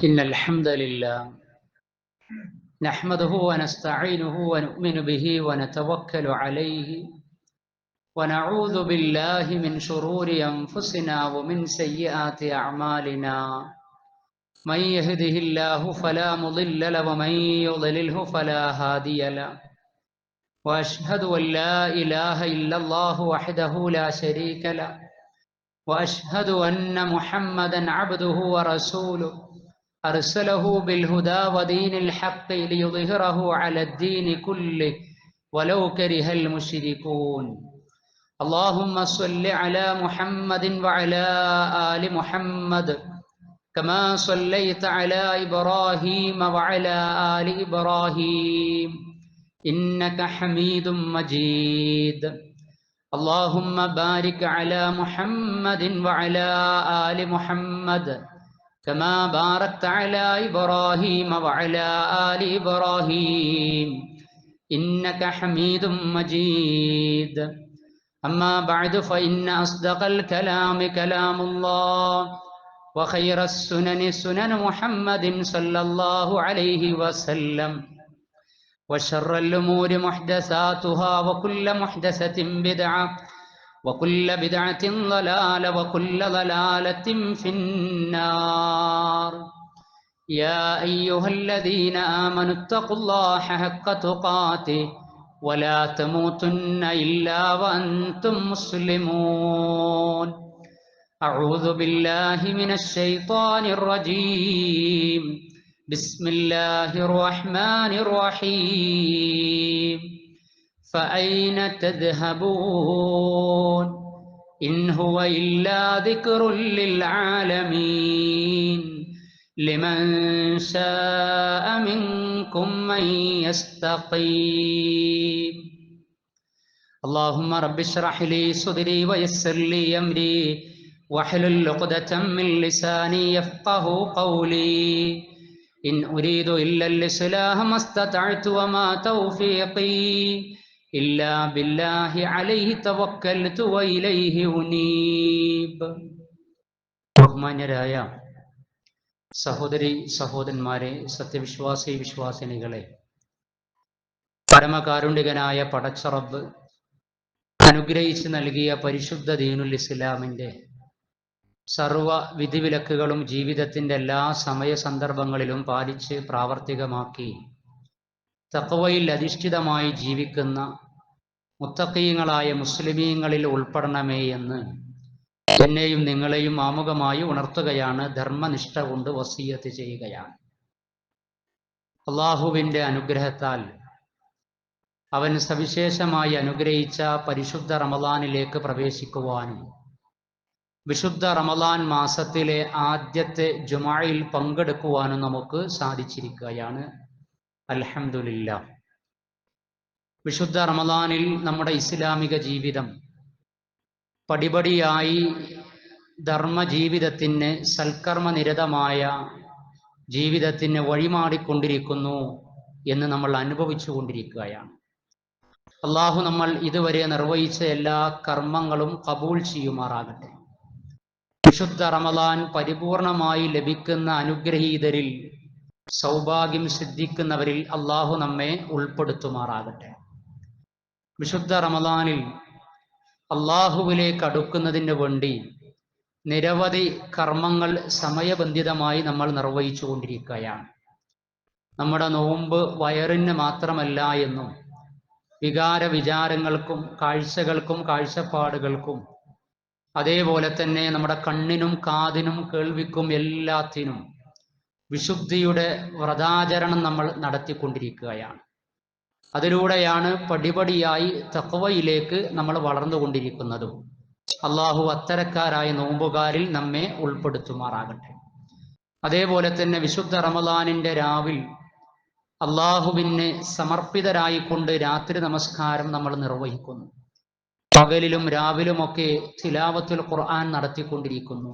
إن الحمد لله نحمده ونستعينه ونؤمن به ونتوكل عليه ونعوذ بالله من شرور أنفسنا ومن سيئات أعمالنا من يهده الله فلا مضل له ومن يضلله فلا هادي له وأشهد أن لا إله إلا الله وحده لا شريك له وأشهد أن محمدا عبده ورسوله أرسله بالهدى ودين الحق ليظهره على الدين كله ولو كره المشركون اللهم صل على محمد وعلى آل محمد كما صليت على إبراهيم وعلى آل إبراهيم إنك حميد مجيد اللهم بارك على محمد وعلى آل محمد كما باركت على إبراهيم وعلى آل إبراهيم إنك حميد مجيد أما بعد فإن أصدق الكلام كلام الله وخير السنن سنن محمد صلى الله عليه وسلم وشر الأمور محدثاتها وكل محدثة بدعة وكل بدعة ضلالة وكل ضلالة في النار يا أيها الذين آمنوا اتقوا الله حق تقاته ولا تموتن إلا وأنتم مسلمون أعوذ بالله من الشيطان الرجيم بسم الله الرحمن الرحيم فأين تذهبون إن هو إلا ذكر للعالمين لمن شاء منكم أن يستقيم اللهم رب اشرح لي صدري ويسر لي أمري واحلل عقدة من لساني يفقه قولي إن أريد إلا الإصلاح ما استطعت وما توفيقي إلا بالله عليه توكلت وإليه أنيب. ബഹുമാന്യരായ സഹോദരി സഹോദരന്മാരെ, സത്യവിശ്വാസി വിശ്വാസിനികളെ, പരമകാരുണികനായ പടച്ച റബ്ബ് അനുഗ്രഹിച്ച് നൽകിയ പരിശുദ്ധ ദീനുൽ ഇസ്ലാമിൻ്റെ സർവ വിധിവിലക്കുകളും ജീവിതത്തിൻ്റെ എല്ലാ സമയ സന്ദർഭങ്ങളിലും പാലിച്ച് പ്രാവർത്തികമാക്കി തഖ്വയിൽ അധിഷ്ഠിതമായി ജീവിക്കുന്ന മുത്തഖീങ്ങളായ മുസ്ലിമീങ്ങളിൽ ഉൾപ്പെടണമേ എന്ന് എന്നെയും നിങ്ങളെയും ആമുഖമായി ഉണർത്തുകയാണ്, ധർമ്മനിഷ്ഠ കൊണ്ട് വസിയത്ത് ചെയ്യുകയാണ്. അള്ളാഹുവിൻ്റെ അനുഗ്രഹത്താൽ അവൻ സവിശേഷമായി അനുഗ്രഹിച്ച പരിശുദ്ധ റമളാനിലേക്ക് പ്രവേശിക്കുവാനും വിശുദ്ധ റമളാൻ മാസത്തിലെ ആദ്യത്തെ ജുമുഅയിൽ പങ്കെടുക്കുവാനും നമുക്ക് സാധിച്ചിരിക്കുകയാണ്. അൽഹംദുലില്ലാഹ്. വിശുദ്ധ റമളാനിൽ നമ്മുടെ ഇസ്ലാമിക ജീവിതം പടിപടിയായി ധർമ്മജീവിതത്തിന്, സൽക്കർമ്മനിരതമായ ജീവിതത്തിന് വഴിമാടിക്കൊണ്ടിരിക്കുന്നു എന്ന് നമ്മൾ അനുഭവിച്ചു കൊണ്ടിരിക്കുകയാണ്. അള്ളാഹു നമ്മൾ ഇതുവരെ നിർവഹിച്ച എല്ലാ കർമ്മങ്ങളും കബൂൽ ചെയ്യുമാറാകട്ടെ. വിശുദ്ധ റമളാൻ പരിപൂർണമായി ലഭിക്കുന്ന അനുഗ്രഹീതരിൽ, സൗഭാഗ്യം സിദ്ധിക്കുന്നവരിൽ അള്ളാഹു നമ്മെ ഉൾപ്പെടുത്തുമാറാകട്ടെ. വിശുദ്ധ റമളാനിൽ അള്ളാഹുവിലേക്ക് അടുക്കുന്നതിന് വേണ്ടി നിരവധി കർമ്മങ്ങൾ സമയബന്ധിതമായി നമ്മൾ നിർവഹിച്ചു കൊണ്ടിരിക്കുകയാണ്. നമ്മുടെ നോമ്പ് വയറിന് മാത്രമല്ല എന്നും വികാര വിചാരങ്ങൾക്കും കാഴ്ചകൾക്കും കാഴ്ചപ്പാടുകൾക്കും അതേപോലെ തന്നെ നമ്മുടെ കണ്ണിനും കാതിനും കേൾവിക്കും എല്ലാത്തിനും വിശുദ്ധിയുടെ വ്രതാചരണം നമ്മൾ നടത്തിക്കൊണ്ടിരിക്കുകയാണ്. അതിലൂടെയാണ് പടിപടിയായി തഖ്വയിലേക്ക് നമ്മൾ വളർന്നുകൊണ്ടിരിക്കുന്നതും. അള്ളാഹു അത്തരക്കാരായ നോമ്പുകാരിൽ നമ്മെ ഉൾപ്പെടുത്തുമാറാകട്ടെ. അതേപോലെ തന്നെ വിശുദ്ധ റമളാനിൻ്റെ രാവിൽ അള്ളാഹുവിന് സമർപ്പിതരായിക്കൊണ്ട് രാത്രി നമസ്കാരം നമ്മൾ നിർവഹിക്കുന്നു. പകലിലും രാവിലുമൊക്കെ തിലാവത്തുൽ ഖുർആൻ നടത്തിക്കൊണ്ടിരിക്കുന്നു.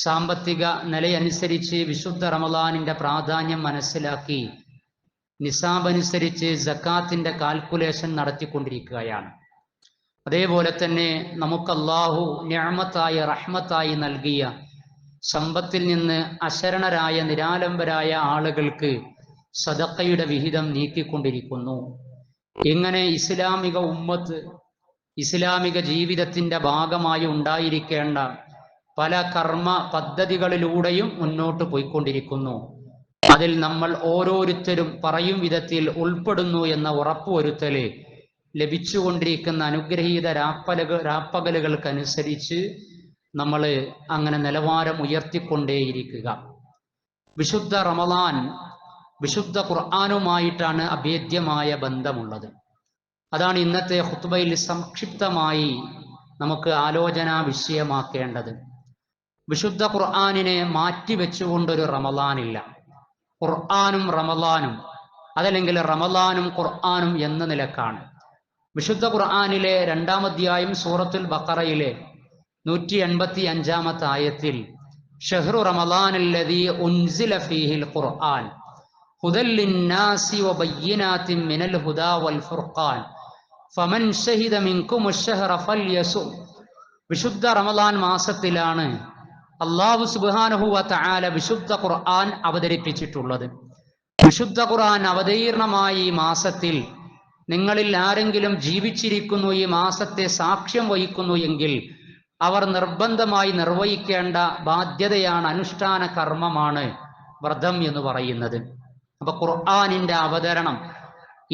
സാമ്പത്തിക നിലയനുസരിച്ച് വിശുദ്ധ റമളാനിൻ്റെ പ്രാധാന്യം മനസ്സിലാക്കി നിസാബ് അനുസരിച്ച് സക്കാത്തിൻ്റെ കാൽക്കുലേഷൻ നടത്തിക്കൊണ്ടിരിക്കുകയാണ്. അതേപോലെ തന്നെ നമുക്ക് അള്ളാഹു നിഅമത്തായി റഹ്മത്തായി നൽകിയ സമ്പത്തിൽ നിന്ന് അശരണരായ നിരാലംബരായ ആളുകൾക്ക് സദഖയുടെ വിഹിതം നീക്കിക്കൊണ്ടിരിക്കുന്നു. ഇങ്ങനെ ഇസ്ലാമിക ഉമ്മത്ത് ഇസ്ലാമിക ജീവിതത്തിന്റെ ഭാഗമായി ഉണ്ടായിരിക്കേണ്ട പല കർമ്മ പദ്ധതികളിലൂടെയും മുന്നോട്ട് പോയിക്കൊണ്ടിരിക്കുന്നു. അതിൽ നമ്മൾ ഓരോരുത്തരും പറയും വിധത്തിൽ ഉൾപ്പെടുന്നു എന്ന ഉറപ്പുവരുത്തല് ലഭിച്ചുകൊണ്ടിരിക്കുന്ന അനുഗ്രഹീത രാപ്പകലുകൾക്കനുസരിച്ച് നമ്മൾ അങ്ങനെ നിലവാരം ഉയർത്തിക്കൊണ്ടേയിരിക്കുക. വിശുദ്ധ റമളാൻ വിശുദ്ധ ഖുർആനുമായിട്ടാണ് അഭേദ്യമായ ബന്ധമുള്ളത്. അതാണ് ഇന്നത്തെ ഖുത്ബയിൽ സംക്ഷിപ്തമായി നമുക്ക് ആലോചനാ വിഷയമാക്കേണ്ടത്. വിശുദ്ധ ഖുർആനിനെ മാറ്റിവെച്ചുകൊണ്ടൊരു റമളാനില്ല. ഖുർആനും റമളാനും, അതല്ലെങ്കിൽ റമളാനും ഖുർആനും എന്ന നിലക്കാണ്. വിശുദ്ധ ഖുർആനിലെ 2-ാം അധ്യായം സൂറത്തുൽ ബഖറയിലെ 185-ാമത്തെ ആയത്തിൽ ഷഹ്റു റമളാനല്ലദീ ഉൻസില ഫീഹിൽ ഖുർആൻ ഹുദൽ ലിന്നാസി വബയ്യിനാത്തിൻ മിനൽ ഹുദാ വൽ ഫുർഖാൻ ഫമൻ ശഹിദ മിൻകുമുശ് ശഹ്റ ഫൽയസും. വിശുദ്ധ റമളാൻ മാസത്തിലാണ് അല്ലാഹു സുബ്ഹാനഹു വ തആല വിശുദ്ധ ഖുർആൻ അവതരിപ്പിച്ചിട്ടുള്ളത്. വിശുദ്ധ ഖുർആൻ അവതീർണമായ ഈ മാസത്തിൽ നിങ്ങളിൽ ആരെങ്കിലും ജീവിച്ചിരിക്കുന്നു, ഈ മാസത്തെ സാക്ഷ്യം വഹിക്കുന്നു എങ്കിൽ അവർ നിർബന്ധമായി നിർവഹിക്കേണ്ട ബാധ്യതയാണ്, അനുഷ്ഠാന കർമ്മമാണ് വ്രതം എന്ന് പറയുന്നത്. അപ്പൊ ഖുർആനിന്റെ അവതരണം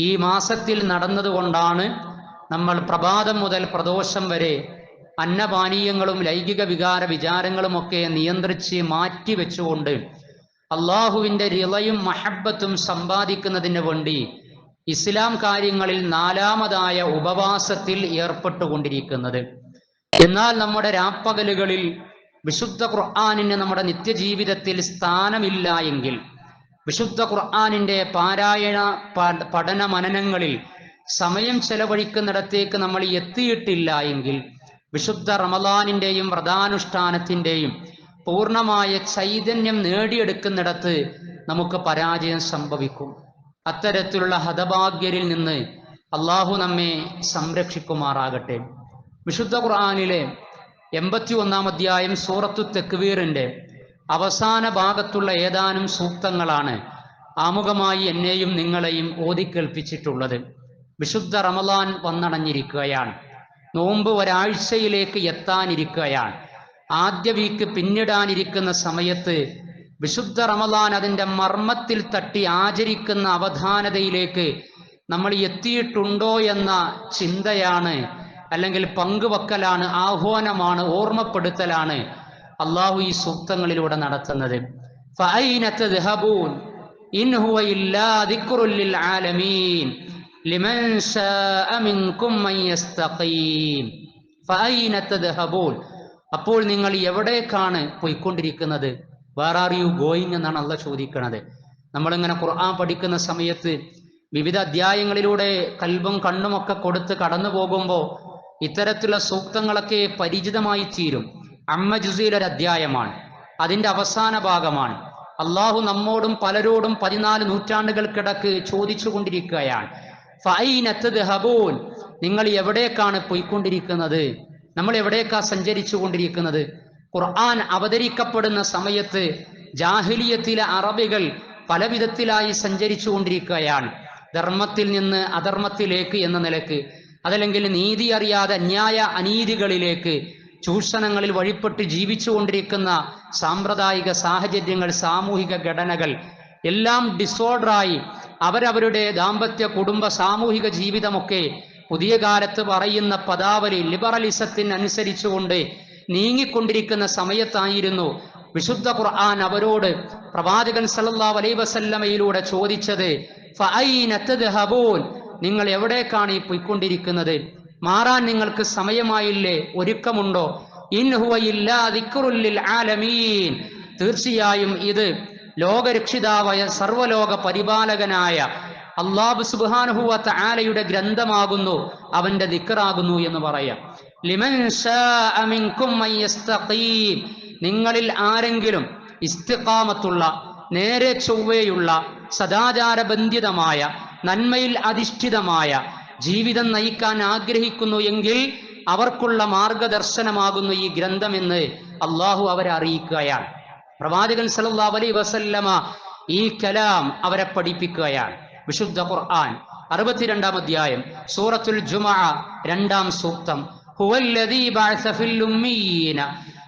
ഈ മാസത്തിൽ നടന്നതുകൊണ്ടാണ് നമ്മൾ പ്രഭാതം മുതൽ പ്രദോഷം വരെ അന്നപാനീയങ്ങളും ലൈംഗിക വികാര വിചാരങ്ങളുമൊക്കെ നിയന്ത്രിച്ച് മാറ്റിവെച്ചുകൊണ്ട് അള്ളാഹുവിന്റെ റിളയും മഹബത്തും സമ്പാദിക്കുന്നതിന് വേണ്ടി ഇസ്ലാം കാര്യങ്ങളിൽ 4-മതായ ഉപവാസത്തിൽ ഏർപ്പെട്ടുകൊണ്ടിരിക്കുന്നത്. എന്നാൽ നമ്മുടെ രാപ്പകലുകളിൽ വിശുദ്ധ ഖുർആനിന് നമ്മുടെ നിത്യജീവിതത്തിൽ സ്ഥാനമില്ല എങ്കിൽ, വിശുദ്ധ ഖുർആനിന്റെ പാരായണ പഠന മനനങ്ങളിൽ സമയം ചെലവഴിക്കുന്നിടത്തേക്ക് നമ്മൾ എത്തിയിട്ടില്ല എങ്കിൽ വിശുദ്ധ റമളാനിന്റെയും വ്രതാനുഷ്ഠാനത്തിന്റെയും പൂർണ്ണമായ ചൈതന്യം നേടിയെടുക്കുന്നിടത്ത് നമുക്ക് പരാജയം സംഭവിക്കും. അത്തരത്തിലുള്ള ഹതഭാഗ്യരിൽ നിന്ന് അള്ളാഹു നമ്മെ സംരക്ഷിക്കുമാറാകട്ടെ. വിശുദ്ധ ഖുർആനിലെ 81-ാം അധ്യായം സൂറത്തു തക്വീറിന്റെ അവസാന ഭാഗത്തുള്ള ഏതാനും സൂക്തങ്ങളാണ് ആമുഖമായി എന്നെയും നിങ്ങളെയും ഓതിക്കേൽപ്പിച്ചിട്ടുള്ളത്. വിശുദ്ധ റമളാൻ വന്നടഞ്ഞിരിക്കുകയാണ്. നോമ്പ് ഒരാഴ്ചയിലേക്ക് എത്താനിരിക്കുകയാണ്. ആദ്യ വീക്ക് പിന്നിടാനിരിക്കുന്ന സമയത്ത് വിശുദ്ധ റമളാൻ അതിൻ്റെ മർമ്മത്തിൽ തട്ടി ആചരിക്കുന്ന അവധാനതയിലേക്ക് നമ്മൾ എത്തിയിട്ടുണ്ടോ എന്ന ചിന്തയാണ്, അല്ലെങ്കിൽ പങ്കുവെക്കലാണ്, ആഹ്വാനമാണ്, ഓർമ്മപ്പെടുത്തലാണ് അള്ളാഹു ഈ സൂക്തങ്ങളിലൂടെ നടത്തുന്നത്. ഫഅൈന തദ്ഹബൂൻ ഇൻ ഹുവ ഇല്ലാ ദിക്റുൽ ലിൽ ആലമീൻ ലിമൻ ശാഅ മിൻകും മൻ യസ്തഖീം. ഫഅൈന തദ്ഹബൂൻ, അപ്പോൾ നിങ്ങൾ എവിടേക്കാണ് പോയിക്കൊണ്ടിരിക്കുന്നത്? വേർ ആർ യു ഗോയിങ് എന്നാണ് അള്ളാഹ് ചോദിക്കുന്നത്. നമ്മളിങ്ങനെ ഖുർആൻ പഠിക്കുന്ന സമയത്ത് വിവിധ അധ്യായങ്ങളിലൂടെ കൽബും കണ്ണുമൊക്കെ കൊടുത്ത് കടന്നു പോകുമ്പോൾ ഇത്തരത്തിലുള്ള സൂക്തങ്ങളൊക്കെ പരിചിതമായി തീരും. അമ്മ ജുസീൽ ഒരു അധ്യായമാണ്, അതിന്റെ അവസാന ഭാഗമാണ്. അള്ളാഹു നമ്മോടും പലരോടും 14 നൂറ്റാണ്ടുകൾക്കിടക്ക് ചോദിച്ചു കൊണ്ടിരിക്കുകയാണ്, ഫഅൈന തദ്ഹബൂൻ, നിങ്ങൾ എവിടേക്കാണ് പോയിക്കൊണ്ടിരിക്കുന്നത്? നമ്മൾ എവിടേക്കാ സഞ്ചരിച്ചു കൊണ്ടിരിക്കുന്നത്? ഖുർആൻ അവതരിക്കപ്പെടുന്ന സമയത്ത് ജാഹിലിയത്തിലെ അറബികൾ പല വിധത്തിലായി സഞ്ചരിച്ചു കൊണ്ടിരിക്കുകയാണ്. ധർമ്മത്തിൽ നിന്ന് അധർമ്മത്തിലേക്ക് എന്ന നിലക്ക്, അതല്ലെങ്കിൽ നീതി അറിയാതെ അന്യായ അനീതികളിലേക്ക്, ചൂഷണങ്ങളിൽ വഴിപ്പെട്ട് ജീവിച്ചു കൊണ്ടിരിക്കുന്ന സാമ്പ്രദായിക സാഹചര്യങ്ങൾ, സാമൂഹിക ഘടനകൾ എല്ലാം ഡിസോർഡറായി അവരവരുടെ ദാമ്പത്യ കുടുംബ സാമൂഹിക ജീവിതമൊക്കെ പുതിയ കാലത്ത് പറയുന്ന പദാവലി ലിബറലിസത്തിനനുസരിച്ചുകൊണ്ട് നീങ്ങിക്കൊണ്ടിരിക്കുന്ന സമയത്തായിരുന്നു വിശുദ്ധ ഖുർആൻ അവരോട് പ്രവാചകൻ സല്ലല്ലാഹു അലൈഹി വസല്ലമയിലൂടെ ചോദിച്ചത്, ഫഅൈന തദ്ഹബൂൻ, നിങ്ങൾ എവിടേക്കാണ് ഈ പോയിക്കൊണ്ടിരിക്കുന്നത്? മാറാൻ നിങ്ങൾക്ക് സമയമായില്ലേ? ഒരുക്കമുണ്ടോ? ഇൻ ഹുവ ഇല്ലാ ദിക്റുൽ ലിൽ ആലമീൻ, തീർച്ചയായും ഇത് ലോകരക്ഷിതാവായ സർവലോക പരിപാലകനായ അല്ലാഹു സുബ്ഹാനഹു വ തആലയുടെ ഗ്രന്ഥമാകുന്നു, അവന്റെ ദിക്റാകുന്നു എന്ന് പറയാം. ലിമൻ ശാഅ മിൻകും മൻ യസ്തഖീം, നിങ്ങളിൽ ആരെങ്കിലും ഇസ്തിഖാമത്തുള്ള, നേരെ ചൊവ്വയുള്ള, സദാചാരബന്ധിതമായ, നന്മയിൽ അധിഷ്ഠിതമായ ജീവിതം നയിക്കാൻ ആഗ്രഹിക്കുന്നു എങ്കിൽ അവർക്കുള്ള മാർഗദർശനമാകുന്നു ഈ ഗ്രന്ഥമെന്ന് അള്ളാഹു അവരെ അറിയിക്കുകയാണ്. പ്രവാചകൻ സല്ലല്ലാഹു അലൈഹി വസല്ലമ ഈ കലാം അവരെ പഠിപ്പിക്കുകയാണ്. വിശുദ്ധ ഖുർആൻ 62-ാം അധ്യായം സൂറത്തുൽ ജുമുഅ 2-ാം സൂക്തം. ഹുവല്ലദീ ബഅസ ഫിൽ ഉമ്മീന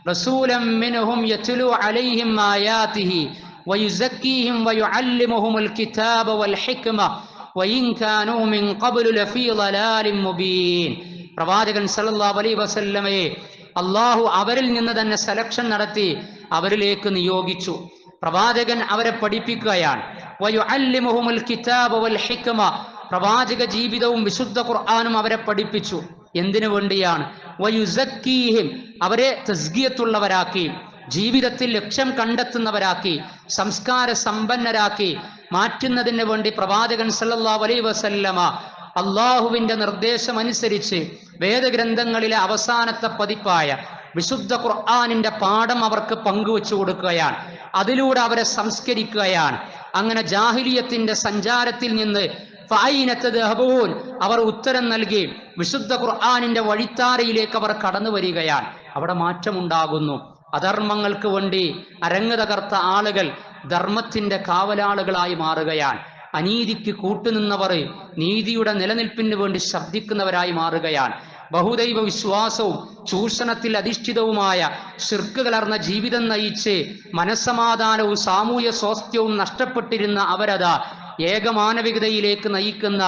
റസൂലൻ മിൻഹും യത്ലു അലൈഹിം ആയാതിഹി വയുസക്കീഹിം വയുഅല്ലിമുഹുൽ കിതാബ വൽ ഹിക്മ വഇൻ കാനൂ മിൻ ഖബ്ലു ലഫീ ളലാലിൻ മുബീൻ. പ്രവാചകൻ സല്ലല്ലാഹു അലൈഹി വസല്ലമയെ അല്ലാഹു അവരിൽ നിന്ന് തന്നെ സെലക്ഷൻ നടത്തി അവരിലേക്ക് നിയോഗിച്ചു. പ്രവാചകൻ അവരെ പഠിപ്പിക്കുകയാണ്. വയുഅല്ലിമുഹുൽ കിതാബ വൽ ഹിക്മ, പ്രവാചക ജീവിതവും വിശുദ്ധ ഖുർആനും അവരെ പഠിപ്പിച്ചു. എന്തിനു വേണ്ടിയാണ്? വയുസക്കീഹിം, അവരെ തസ്കിയത്തുള്ളവരാക്കി, ജീവിതത്തിൽ ലക്ഷ്യം കണ്ടെത്തുന്നവരാക്കി, സംസ്കാര സമ്പന്നരാക്കി മാറ്റുന്നതിന് വേണ്ടി പ്രവാചകൻ സല്ലല്ലാഹു അലൈഹി വസല്ലമ അള്ളാഹുവിന്റെ നിർദ്ദേശം അനുസരിച്ച് വേദഗ്രന്ഥങ്ങളിലെ അവസാനത്തെ പതിപ്പായ വിശുദ്ധ ഖുർആനിന്റെ പാഠം അവർക്ക് പങ്കുവെച്ചു കൊടുക്കുകയാണ്. അതിലൂടെ അവരെ സംസ്കരിക്കുകയാണ്. അങ്ങനെ ജാഹിലിയത്തിന്റെ സഞ്ചാരത്തിൽ നിന്ന് അവർ ഉത്തരം നൽകി വിശുദ്ധ ഖുർആനിന്റെ വഴിത്താരയിലേക്ക് അവർ കടന്നു വരികയാണ്. അവിടെ മാറ്റമുണ്ടാകുന്നു. അധർമ്മങ്ങൾക്ക് വേണ്ടി അരങ്ങ് തകർത്ത ആളുകൾ ധർമ്മത്തിന്റെ കാവലാളുകളായി മാറുകയാണ്. അനീതിക്ക് കൂട്ടുനിന്നവർ നീതിയുടെ നിലനിൽപ്പിന് വേണ്ടി ശബ്ദിക്കുന്നവരായി മാറുകയാണ്. ബഹുദൈവ വിശ്വാസവും ചൂഷണത്തിൽ അധിഷ്ഠിതവുമായ ശിർക്ക് കലർന്ന ജീവിതം നയിച്ച് മനസ്സമാധാനവും സാമൂഹ്യ സ്വാസ്ഥ്യവും നഷ്ടപ്പെട്ടിരുന്ന അവരതാ ഏകമാനവികതയിലേക്ക് നയിക്കുന്ന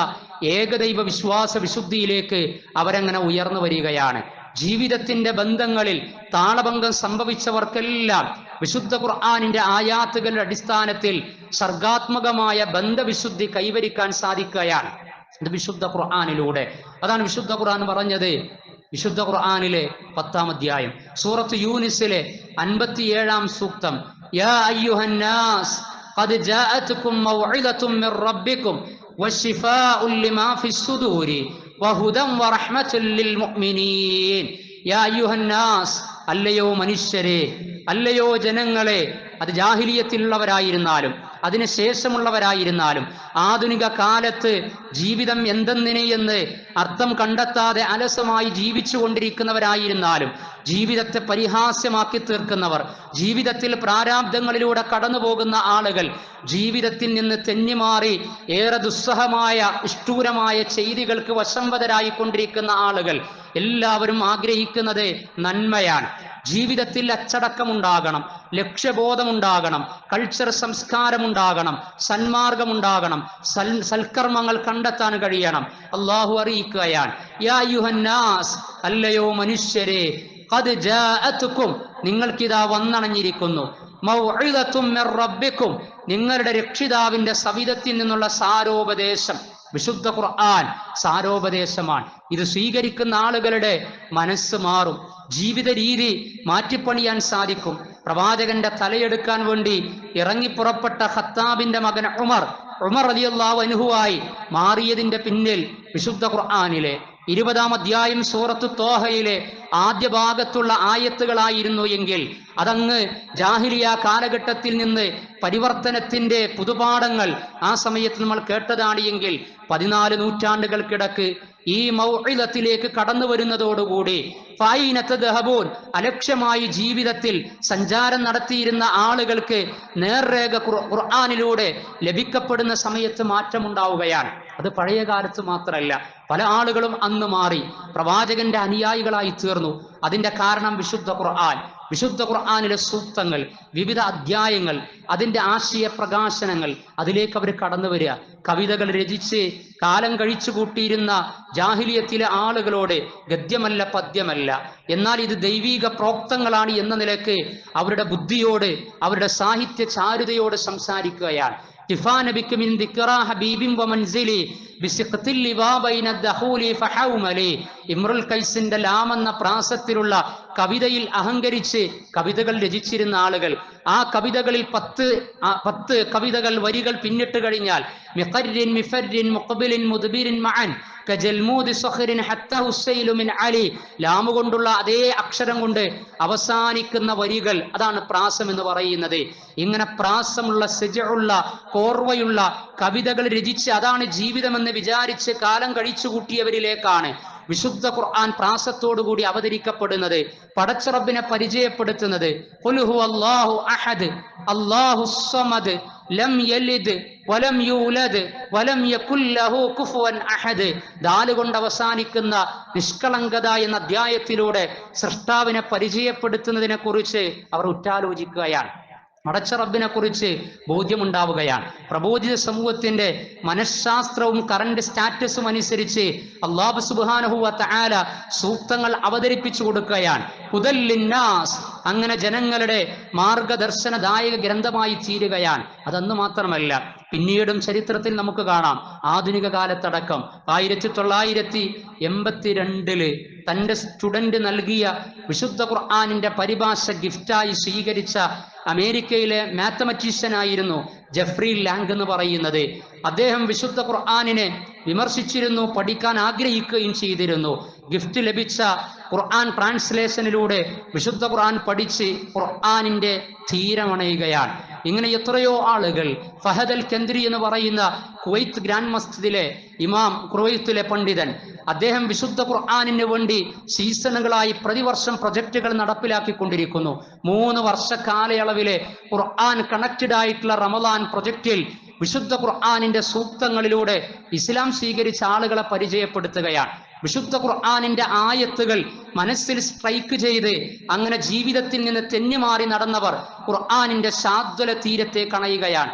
ഏകദൈവ വിശ്വാസ വിശുദ്ധിയിലേക്ക് അവരങ്ങനെ ഉയർന്നു വരികയാണ്. ജീവിതത്തിന്റെ ബന്ധങ്ങളിൽ താളഭംഗം സംഭവിച്ചവർക്കെല്ലാം വിശുദ്ധ ഖുർആനിന്റെ ആയാത്തുകളുടെ അടിസ്ഥാനത്തിൽ സർഗാത്മകമായ ബന്ധവിശുദ്ധി കൈവരിക്കാൻ സാധിക്കുകയാണ്. ഇത് വിശുദ്ധ ഖുർആനിലൂടെ. അതാണ് വിശുദ്ധ ഖുർആൻ പറഞ്ഞത്. വിശുദ്ധ ഖുർആനിലെ 10-ാം അധ്യായം സൂറത്ത് യൂനിസിലെ 57-ാം സൂക്തം. യാ അയ്യുഹന്നാസ് ഖദ് ജാഅത്കും മൗഇദത്തും മിർ റബ്ബികും വശിഫാഉൻ ലിമാ ഫിസ്സുദൂരി വഹുദൻ വറഹ്മത്തുൽ ലിൽ മുഅ്മിനീൻ. യാ അയ്യുഹന്നാസ്, അല്ലയോ മനുഷ്യരെ, അല്ലയോ ജനങ്ങളെ. അത് ജാഹിലിയത്തിലുള്ളവരായിരുന്നാലും അതിനുശേഷമുള്ളവരായിരുന്നാലും ആധുനിക കാലത്ത് ജീവിതം എന്തെന്നിനെയെന്ന് അർത്ഥം കണ്ടെത്താതെ അലസമായി ജീവിച്ചു കൊണ്ടിരിക്കുന്നവരായിരുന്നാലും ജീവിതത്തെ പരിഹാസ്യമാക്കി തീർക്കുന്നവർ, ജീവിതത്തിൽ പ്രാരാബ്ദങ്ങളിലൂടെ കടന്നു പോകുന്ന ആളുകൾ, ജീവിതത്തിൽ നിന്ന് തെന്നിമാറി ഏറെ ദുസ്സഹമായ നിഷ്ഠൂരമായ ചെയ്തികൾക്ക് വശംവദരായി കൊണ്ടിരിക്കുന്ന ആളുകൾ എല്ലാവരും ആഗ്രഹിക്കുന്നത് നന്മയാണ്. ജീവിതത്തിൽ അച്ചടക്കമുണ്ടാകണം, ലക്ഷ്യബോധമുണ്ടാകണം, കൾച്ചർ സംസ്കാരമുണ്ടാകണം, സന്മാർഗമുണ്ടാകണം, സൽക്കർമ്മങ്ങൾ കണ്ടെത്താൻ കഴിയണം. അള്ളാഹു അറിയിക്കുകയാണ്, യാ അയ്യുഹന്നാസ്, അല്ലയോ മനുഷ്യരെ, ഖദ് ജാഅത്കും, നിങ്ങൾക്കിതാ വന്നണഞ്ഞിരിക്കുന്നു, മൗഇദത്തും മിർ റബ്ബിക്കും, നിങ്ങളുടെ രക്ഷിതാവിന്റെ സവിധത്തിൽ നിന്നുള്ള സാരോപദേശം. വിശുദ്ധ ഖുർആൻ സാരോപദേശമാണ്. ഇത് സ്വീകരിക്കുന്ന ആളുകളുടെ മനസ്സ് മാറും, ജീവിത രീതി മാറ്റിപ്പണിയാൻ സാധിക്കും. പ്രവാചകന്റെ തലയെടുക്കാൻ വേണ്ടി ഇറങ്ങിപ്പുറപ്പെട്ട ഖത്താബിന്റെ മകൻ ഉമർ റളിയല്ലാഹു അൻഹുവായി മാറിയതിന്റെ പിന്നിൽ വിശുദ്ധ ഖുർആനിലെ 20-ാം അധ്യായം സൂറത്ത് ത്വാഹയിലെ ആദ്യ ഭാഗത്തുള്ള ആയത്തുകളായിരുന്നു എങ്കിൽ അതങ്ങ് ജാഹിലിയ കാലഘട്ടത്തിൽ നിന്ന് പരിവർത്തനത്തിന്റെ പുതുപാഠങ്ങൾ ആ സമയത്ത് നമ്മൾ കേട്ടതാണ് എങ്കിൽ 14 നൂറ്റാണ്ടുകൾക്കിടക്ക് ഈ മൗഇദത്തിലേക്ക് കടന്നു വരുന്നതോടുകൂടി അലക്ഷ്യമായി ജീവിതത്തിൽ സഞ്ചാരം നടത്തിയിരുന്ന ആളുകൾക്ക് നേർരേഖ ഖുർആനിലൂടെ ലഭിക്കപ്പെടുന്ന സമയത്ത് മാറ്റമുണ്ടാവുകയാണ്. അത് പഴയ കാലത്ത് മാത്രമല്ല, പല ആളുകളും അന്ന് മാറി പ്രവാചകന്റെ അനുയായികളായി തീർന്നു. അതിന്റെ കാരണം വിശുദ്ധ ഖുർആൻ, വിശുദ്ധ ഖുർആനിലെ സൂക്തങ്ങൾ, വിവിധ അധ്യായങ്ങൾ, അതിന്റെ ആശയ പ്രകാശനങ്ങൾ, അതിലേക്ക് അവർ കടന്നു വരിക. കവിതകൾ രചിച്ച് കാലം കഴിച്ചു കൂട്ടിയിരുന്ന ജാഹിലിയത്തിലെ ആളുകളോട് ഗദ്യമല്ല പദ്യമല്ല, എന്നാൽ ഇത് ദൈവിക പ്രോക്തങ്ങളാണ് എന്ന നിലക്ക് അവരുടെ ബുദ്ധിയോട്, അവരുടെ സാഹിത്യ ചാരുതയോട് സംസാരിക്കുകയാണ്. ഇമ്രുൽ ഖൈസിന്റെ ലാം എന്ന പ്രാസത്തിലുള്ള കവിതയിൽ അഹങ്കരിച്ച് കവിതകൾ രചിച്ചിരുന്ന ആളുകൾ, ആ കവിതകളിൽ 10 കവിതകൾ വരികൾ പിന്നിട്ട് കഴിഞ്ഞാൽ ലാമു കൊണ്ടുള്ള അതേ അക്ഷരം കൊണ്ട് അവസാനിക്കുന്ന വരികൾ, അതാണ് പ്രാസം എന്ന് പറയുന്നത്. ഇങ്ങനെ പ്രാസമുള്ള സജഉള്ള കോർവയുള്ള കവിതകൾ രചിച്ച് അതാണ് ജീവിതമെന്ന് വിചാരിച്ച് കാലം കഴിച്ചു കൂട്ടിയവരിലേക്കാണ് വിശുദ്ധ ഖുർആൻ പ്രാസത്തോടുകൂടി അവതരിക്കപ്പെടുന്നത്, പടച്ച റബ്ബിനെ പരിചയപ്പെടുത്തുന്നത്. ഖുൽ ഹുവല്ലാഹു അഹദ് അല്ലാഹുസ് സമദ് ലം യലിദ് വലം യൂലദ് വലം യകുൽ ലഹു കുഫുവൻ അഹദ്. ദാലുകൊണ്ട് അവസാനിക്കുന്ന നിഷ്കളങ്കത എന്ന അധ്യായത്തിലൂടെ സൃഷ്ടാവിനെ പരിചയപ്പെടുത്തുന്നതിനെ കുറിച്ച് അവർ ഉറ്റാലോചിക്കുകയാണ്. പടച്ച റബ്ബിനെ കുറിച്ച് ബോധ്യമുണ്ടാവുകയാണ്. പ്രബോധിത സമൂഹത്തിന്റെ മനഃശാസ്ത്രവും കറന്റ് സ്റ്റാറ്റസും അനുസരിച്ച് അല്ലാഹു സുബ്ഹാനഹു വ തആല സൂക്തങ്ങൾ അവതരിപ്പിച്ചു കൊടുക്കുകയാണ്. ഹുദൽ ലിന്നാസ്, അങ്ങനെ ജനങ്ങളുടെ മാർഗദർശനദായക ഗ്രന്ഥമായി തീരുകയാണ്. അതന്ന് മാത്രമല്ല, പിന്നീടും ചരിത്രത്തിൽ നമുക്ക് കാണാം, ആധുനിക കാലത്തടക്കം 1982 തന്റെ സ്റ്റുഡന്റ് നൽകിയ വിശുദ്ധ ഖുർആനിന്റെ പരിഭാഷ ഗിഫ്റ്റായി സ്വീകരിച്ച അമേരിക്കയിലെ മാത്തമാറ്റീഷ്യനായിരുന്നു ജെഫ്രി ലാങ് എന്ന് പറയുന്നത്. അദ്ദേഹം വിശുദ്ധ ഖുർആനിനെ വിമർശിച്ചിരുന്നു, പഠിക്കാൻ ആഗ്രഹിക്കുകയും ചെയ്തിരുന്നു. ഗിഫ്റ്റ് ലഭിച്ച ഖുർആൻ ട്രാൻസ്ലേഷനിലൂടെ വിശുദ്ധ ഖുർആൻ പഠിച്ച് ഖുർആനിന്റെ തീരമണയുകയാണ്. ഇങ്ങനെ എത്രയോ ആളുകൾ. ഫഹദ് അൽ കന്ദ്രി എന്ന് പറയുന്ന കുവൈത്ത് ഗ്രാൻഡ് മസ്ജിദിലെ ഇമാം, കുവൈത്തിലെ പണ്ഡിതൻ, അദ്ദേഹം വിശുദ്ധ ഖുർആനിന് വേണ്ടി സീസണുകളായി പ്രതിവർഷം പ്രൊജക്ടുകൾ നടപ്പിലാക്കിക്കൊണ്ടിരിക്കുന്നു. 3 വർഷ കാലയളവിലെ ഖുർആൻ കണക്റ്റഡ് ആയിട്ടുള്ള റമദാൻ പ്രൊജക്റ്റിൽ വിശുദ്ധ ഖുർആനിന്റെ സൂക്തങ്ങളിലൂടെ ഇസ്ലാം സ്വീകരിച്ച ആളുകളെ പരിചയപ്പെടുത്തുകയാണ്. വിശുദ്ധ ഖുർആനിന്റെ ആയത്തുകൾ മനസ്സിൽ സ്ട്രൈക്ക് ചെയ്ത് അങ്ങനെ ജീവിതത്തിൽ നിന്ന് തെന്നിമാറി നടന്നവർ ഖുർആനിന്റെ ശാദ്വല തീരത്തെ കണയുകയാണ്.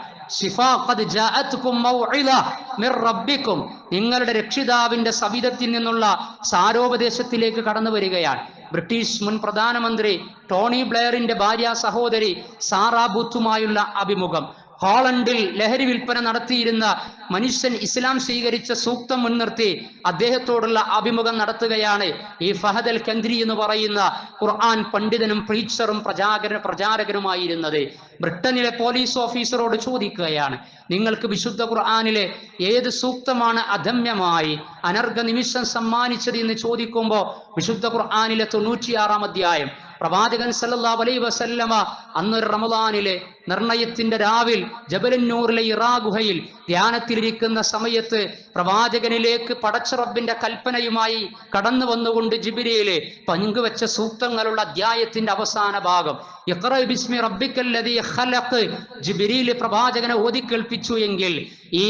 നിങ്ങളുടെ രക്ഷിതാവിന്റെ സവിധത്തിൽ നിന്നുള്ള സാരോപദേശത്തിലേക്ക് കടന്നു വരികയാണ്. ബ്രിട്ടീഷ് മുൻ പ്രധാനമന്ത്രി ടോണി ബ്ലെയറിന്റെ ഭാര്യ സഹോദരി സാറാ ബൂത്തുമായുള്ള അഭിമുഖം. ഹോളണ്ടിൽ ലഹരി വിൽപ്പന നടത്തിയിരുന്ന മനുഷ്യൻ ഇസ്ലാം സ്വീകരിച്ച സൂക്തം മുൻനിർത്തി അദ്ദേഹത്തോടുള്ള അഭിമുഖം നടത്തുകയാണ് ഈ ഫഹദ് അൽ കന്ദ്രി എന്ന് പറയുന്ന ഖുർആൻ പണ്ഡിതനും പ്രീച്ചറും പ്രചാരകനുമായിരുന്നത്. ബ്രിട്ടനിലെ പോലീസ് ഓഫീസറോട് ചോദിക്കുകയാണ്, നിങ്ങൾക്ക് വിശുദ്ധ ഖുർആനിലെ ഏത് സൂക്തമാണ് അദമ്യമായി അനർഘ നിമിഷം സമ്മാനിച്ചത് എന്ന് ചോദിക്കുമ്പോൾ വിശുദ്ധ ഖുർആനിലെ 96-ാം അധ്യായം. പ്രവാചകൻ സല്ലല്ലാഹു അലൈഹി വസല്ലമ അന്നൊരു റമദാനിലെ നിർണയത്തിന്റെ രാവിൽ ജബലുന്നൂറിലെ ഇറാ ഗുഹയിൽ ധ്യാനത്തിലിരിക്കുന്ന സമയത്ത് പ്രവാചകനിലേക്ക് പടച്ച റബ്ബിന്റെ കൽപ്പനയുമായി കടന്നു വന്നുകൊണ്ട് ജിബ്രീൽ പങ്കുവെച്ച സൂക്തങ്ങളുള്ള അധ്യായത്തിന്റെ അവസാന ഭാഗം ഇഖ്റ ബിസ്മി റബ്ബിക്കല്ലദീ ഖലഖ് ജിബ്രീൽ പ്രവാചകനെ ഓതി കേൾപ്പിച്ചു എങ്കിൽ ഈ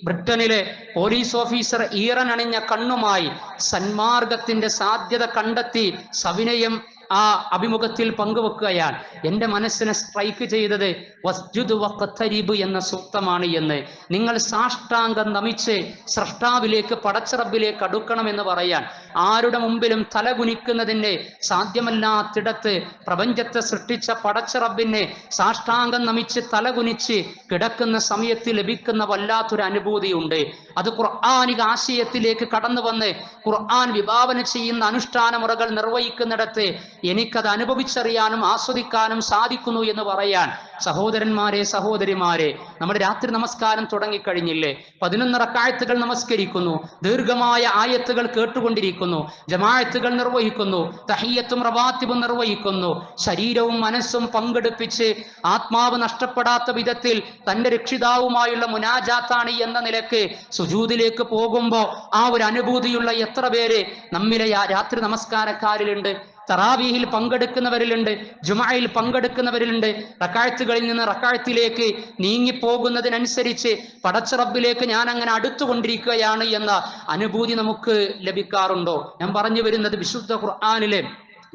ബ്രിട്ടനിലെ പോലീസ് ഓഫീസർ ഈറനണിഞ്ഞ കണ്ണുമായി സന്മാർഗത്തിന്റെ സാധ്യത കണ്ടെത്തി സവിനയം ആ അഭിമുഖത്തിൽ പങ്കുവെക്കുകയാണ്. എന്റെ മനസ്സിനെ സ്ട്രൈക്ക് ചെയ്തത് വസ്ജുദ് വഖ്തരിബ് എന്ന സൂക്തമാണ് എന്ന്. നിങ്ങൾ സാഷ്ടാംഗം നമിച്ച് സ്രഷ്ടാവിലേക്ക് പടച്ചറബിലേക്ക് അടുക്കണമെന്ന് പറയാൻ. ആരുടെ മുമ്പിലും തലകുനിക്കുന്നതിന് സാധ്യമല്ലാത്തിടത്ത് പ്രപഞ്ചത്തെ സൃഷ്ടിച്ച പടച്ചറബിനെ സാഷ്ടാംഗം നമിച്ച് തലകുനിച്ച് കിടക്കുന്ന സമയത്ത് ലഭിക്കുന്ന വല്ലാത്തൊരു അനുഭൂതിയുണ്ട്. അത് ഖുർആനിക ആശയത്തിലേക്ക് കടന്നു വന്ന് ഖുർആൻ വിഭാവന ചെയ്യുന്ന അനുഷ്ഠാന മുറകൾ നിർവഹിക്കുന്നിടത്ത് എനിക്കത് അനുഭവിച്ചറിയാനും ആസ്വദിക്കാനും സാധിക്കുന്നു എന്ന് പറയാൻ. സഹോദരന്മാരെ, സഹോദരിമാരെ, നമ്മുടെ രാത്രി നമസ്കാരം തുടങ്ങിക്കഴിഞ്ഞില്ലേ? 11 റക്അത്തുകൾ നമസ്കരിക്കുന്നു, ദീർഘമായ ആയത്തുകൾ കേട്ടുകൊണ്ടിരിക്കുന്നു, ജമാഅത്തുകൾ നിർവഹിക്കുന്നു, തഹിയ്യത്തും റവാത്തിബും നിർവഹിക്കുന്നു. ശരീരവും മനസ്സും പങ്കെടുപ്പിച്ച് ആത്മാവ് നഷ്ടപ്പെടാത്ത വിധത്തിൽ തന്റെ രക്ഷിതാവുമായുള്ള മുനാജാത്താണ് എന്ന നിലക്ക് സുജൂദിലേക്ക് പോകുമ്പോൾ ആ ഒരു അനുഭൂതിയുള്ള എത്ര പേര് നമ്മിലെ രാത്രി നമസ്കാരക്കാരിലുണ്ട്? തറാവീഹിൽ പങ്കെടുക്കുന്നവരിലുണ്ട്, ജുമഅയിൽ പങ്കെടുക്കുന്നവരിലുണ്ട്. റക്അത്തുകളിൽ നിന്ന് റക്അത്തിലേക്ക് നീങ്ങിപ്പോകുന്നതിനനുസരിച്ച് പടച്ച റബ്ബിലേക്ക് ഞാൻ അങ്ങനെ അടുത്തുകൊണ്ടിരിക്കുകയാണ് എന്ന അനുഭൂതി നമുക്ക് ലഭിക്കാറുണ്ടോ? ഞാൻ പറഞ്ഞു വരുന്നത് വിശുദ്ധ ഖുർആനിലെ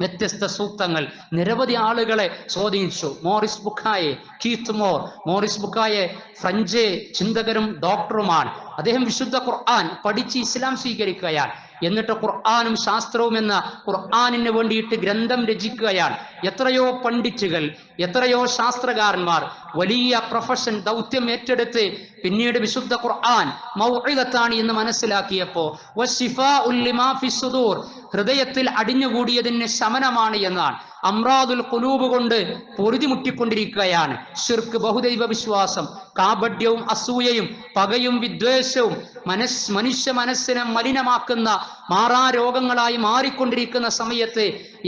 വ്യത്യസ്ത സൂക്തങ്ങൾ നിരവധി ആളുകളെ സ്വാധീനിച്ചു. Maurice Bucaille, Keith Moore. Maurice Bucaille French ചിന്തകരും ഡോക്ടറുമാണ്. അദ്ദേഹം വിശുദ്ധ ഖുർആൻ പഠിച്ച് ഇസ്ലാം സ്വീകരിക്കുകയാണ്. എന്നിട്ട് ഖുർആനും ശാസ്ത്രവും എന്ന ഖുർആനിന് വേണ്ടിയിട്ട് ഗ്രന്ഥം രചിക്കുകയാണ്. എത്രയോ പണ്ഡിറ്റുകൾ, എത്രയോ ശാസ്ത്രകാരന്മാർ വലിയ പ്രൊഫഷൻ ദൗത്യം ഏറ്റെടുത്ത് പിന്നീട് വിശുദ്ധ ഖുർആൻ മൗഇദത്താണ് എന്ന് മനസ്സിലാക്കിയപ്പോ വശിഫാഉൽ ലിമാ ഫിസ് സുദൂർ, ഹൃദയത്തിൽ അടിഞ്ഞുകൂടിയതിന് ശമനമാണ് എന്നാണ്. അംറാദുൽ ഖുലൂബ് കൊണ്ട് പൊറുതിമുട്ടിക്കൊണ്ടിരിക്കുകയാണ്. ശിർക്ക്, ബഹുദൈവ വിശ്വാസം, കാപഢ്യവും അസൂയയും പകയും വിദ്വേഷവും മനുഷ്യ മനസ്സിനെ മലിനമാക്കുന്ന മാറാരോഗങ്ങളായി മാറിക്കൊണ്ടിരിക്കുന്ന സമയത്ത്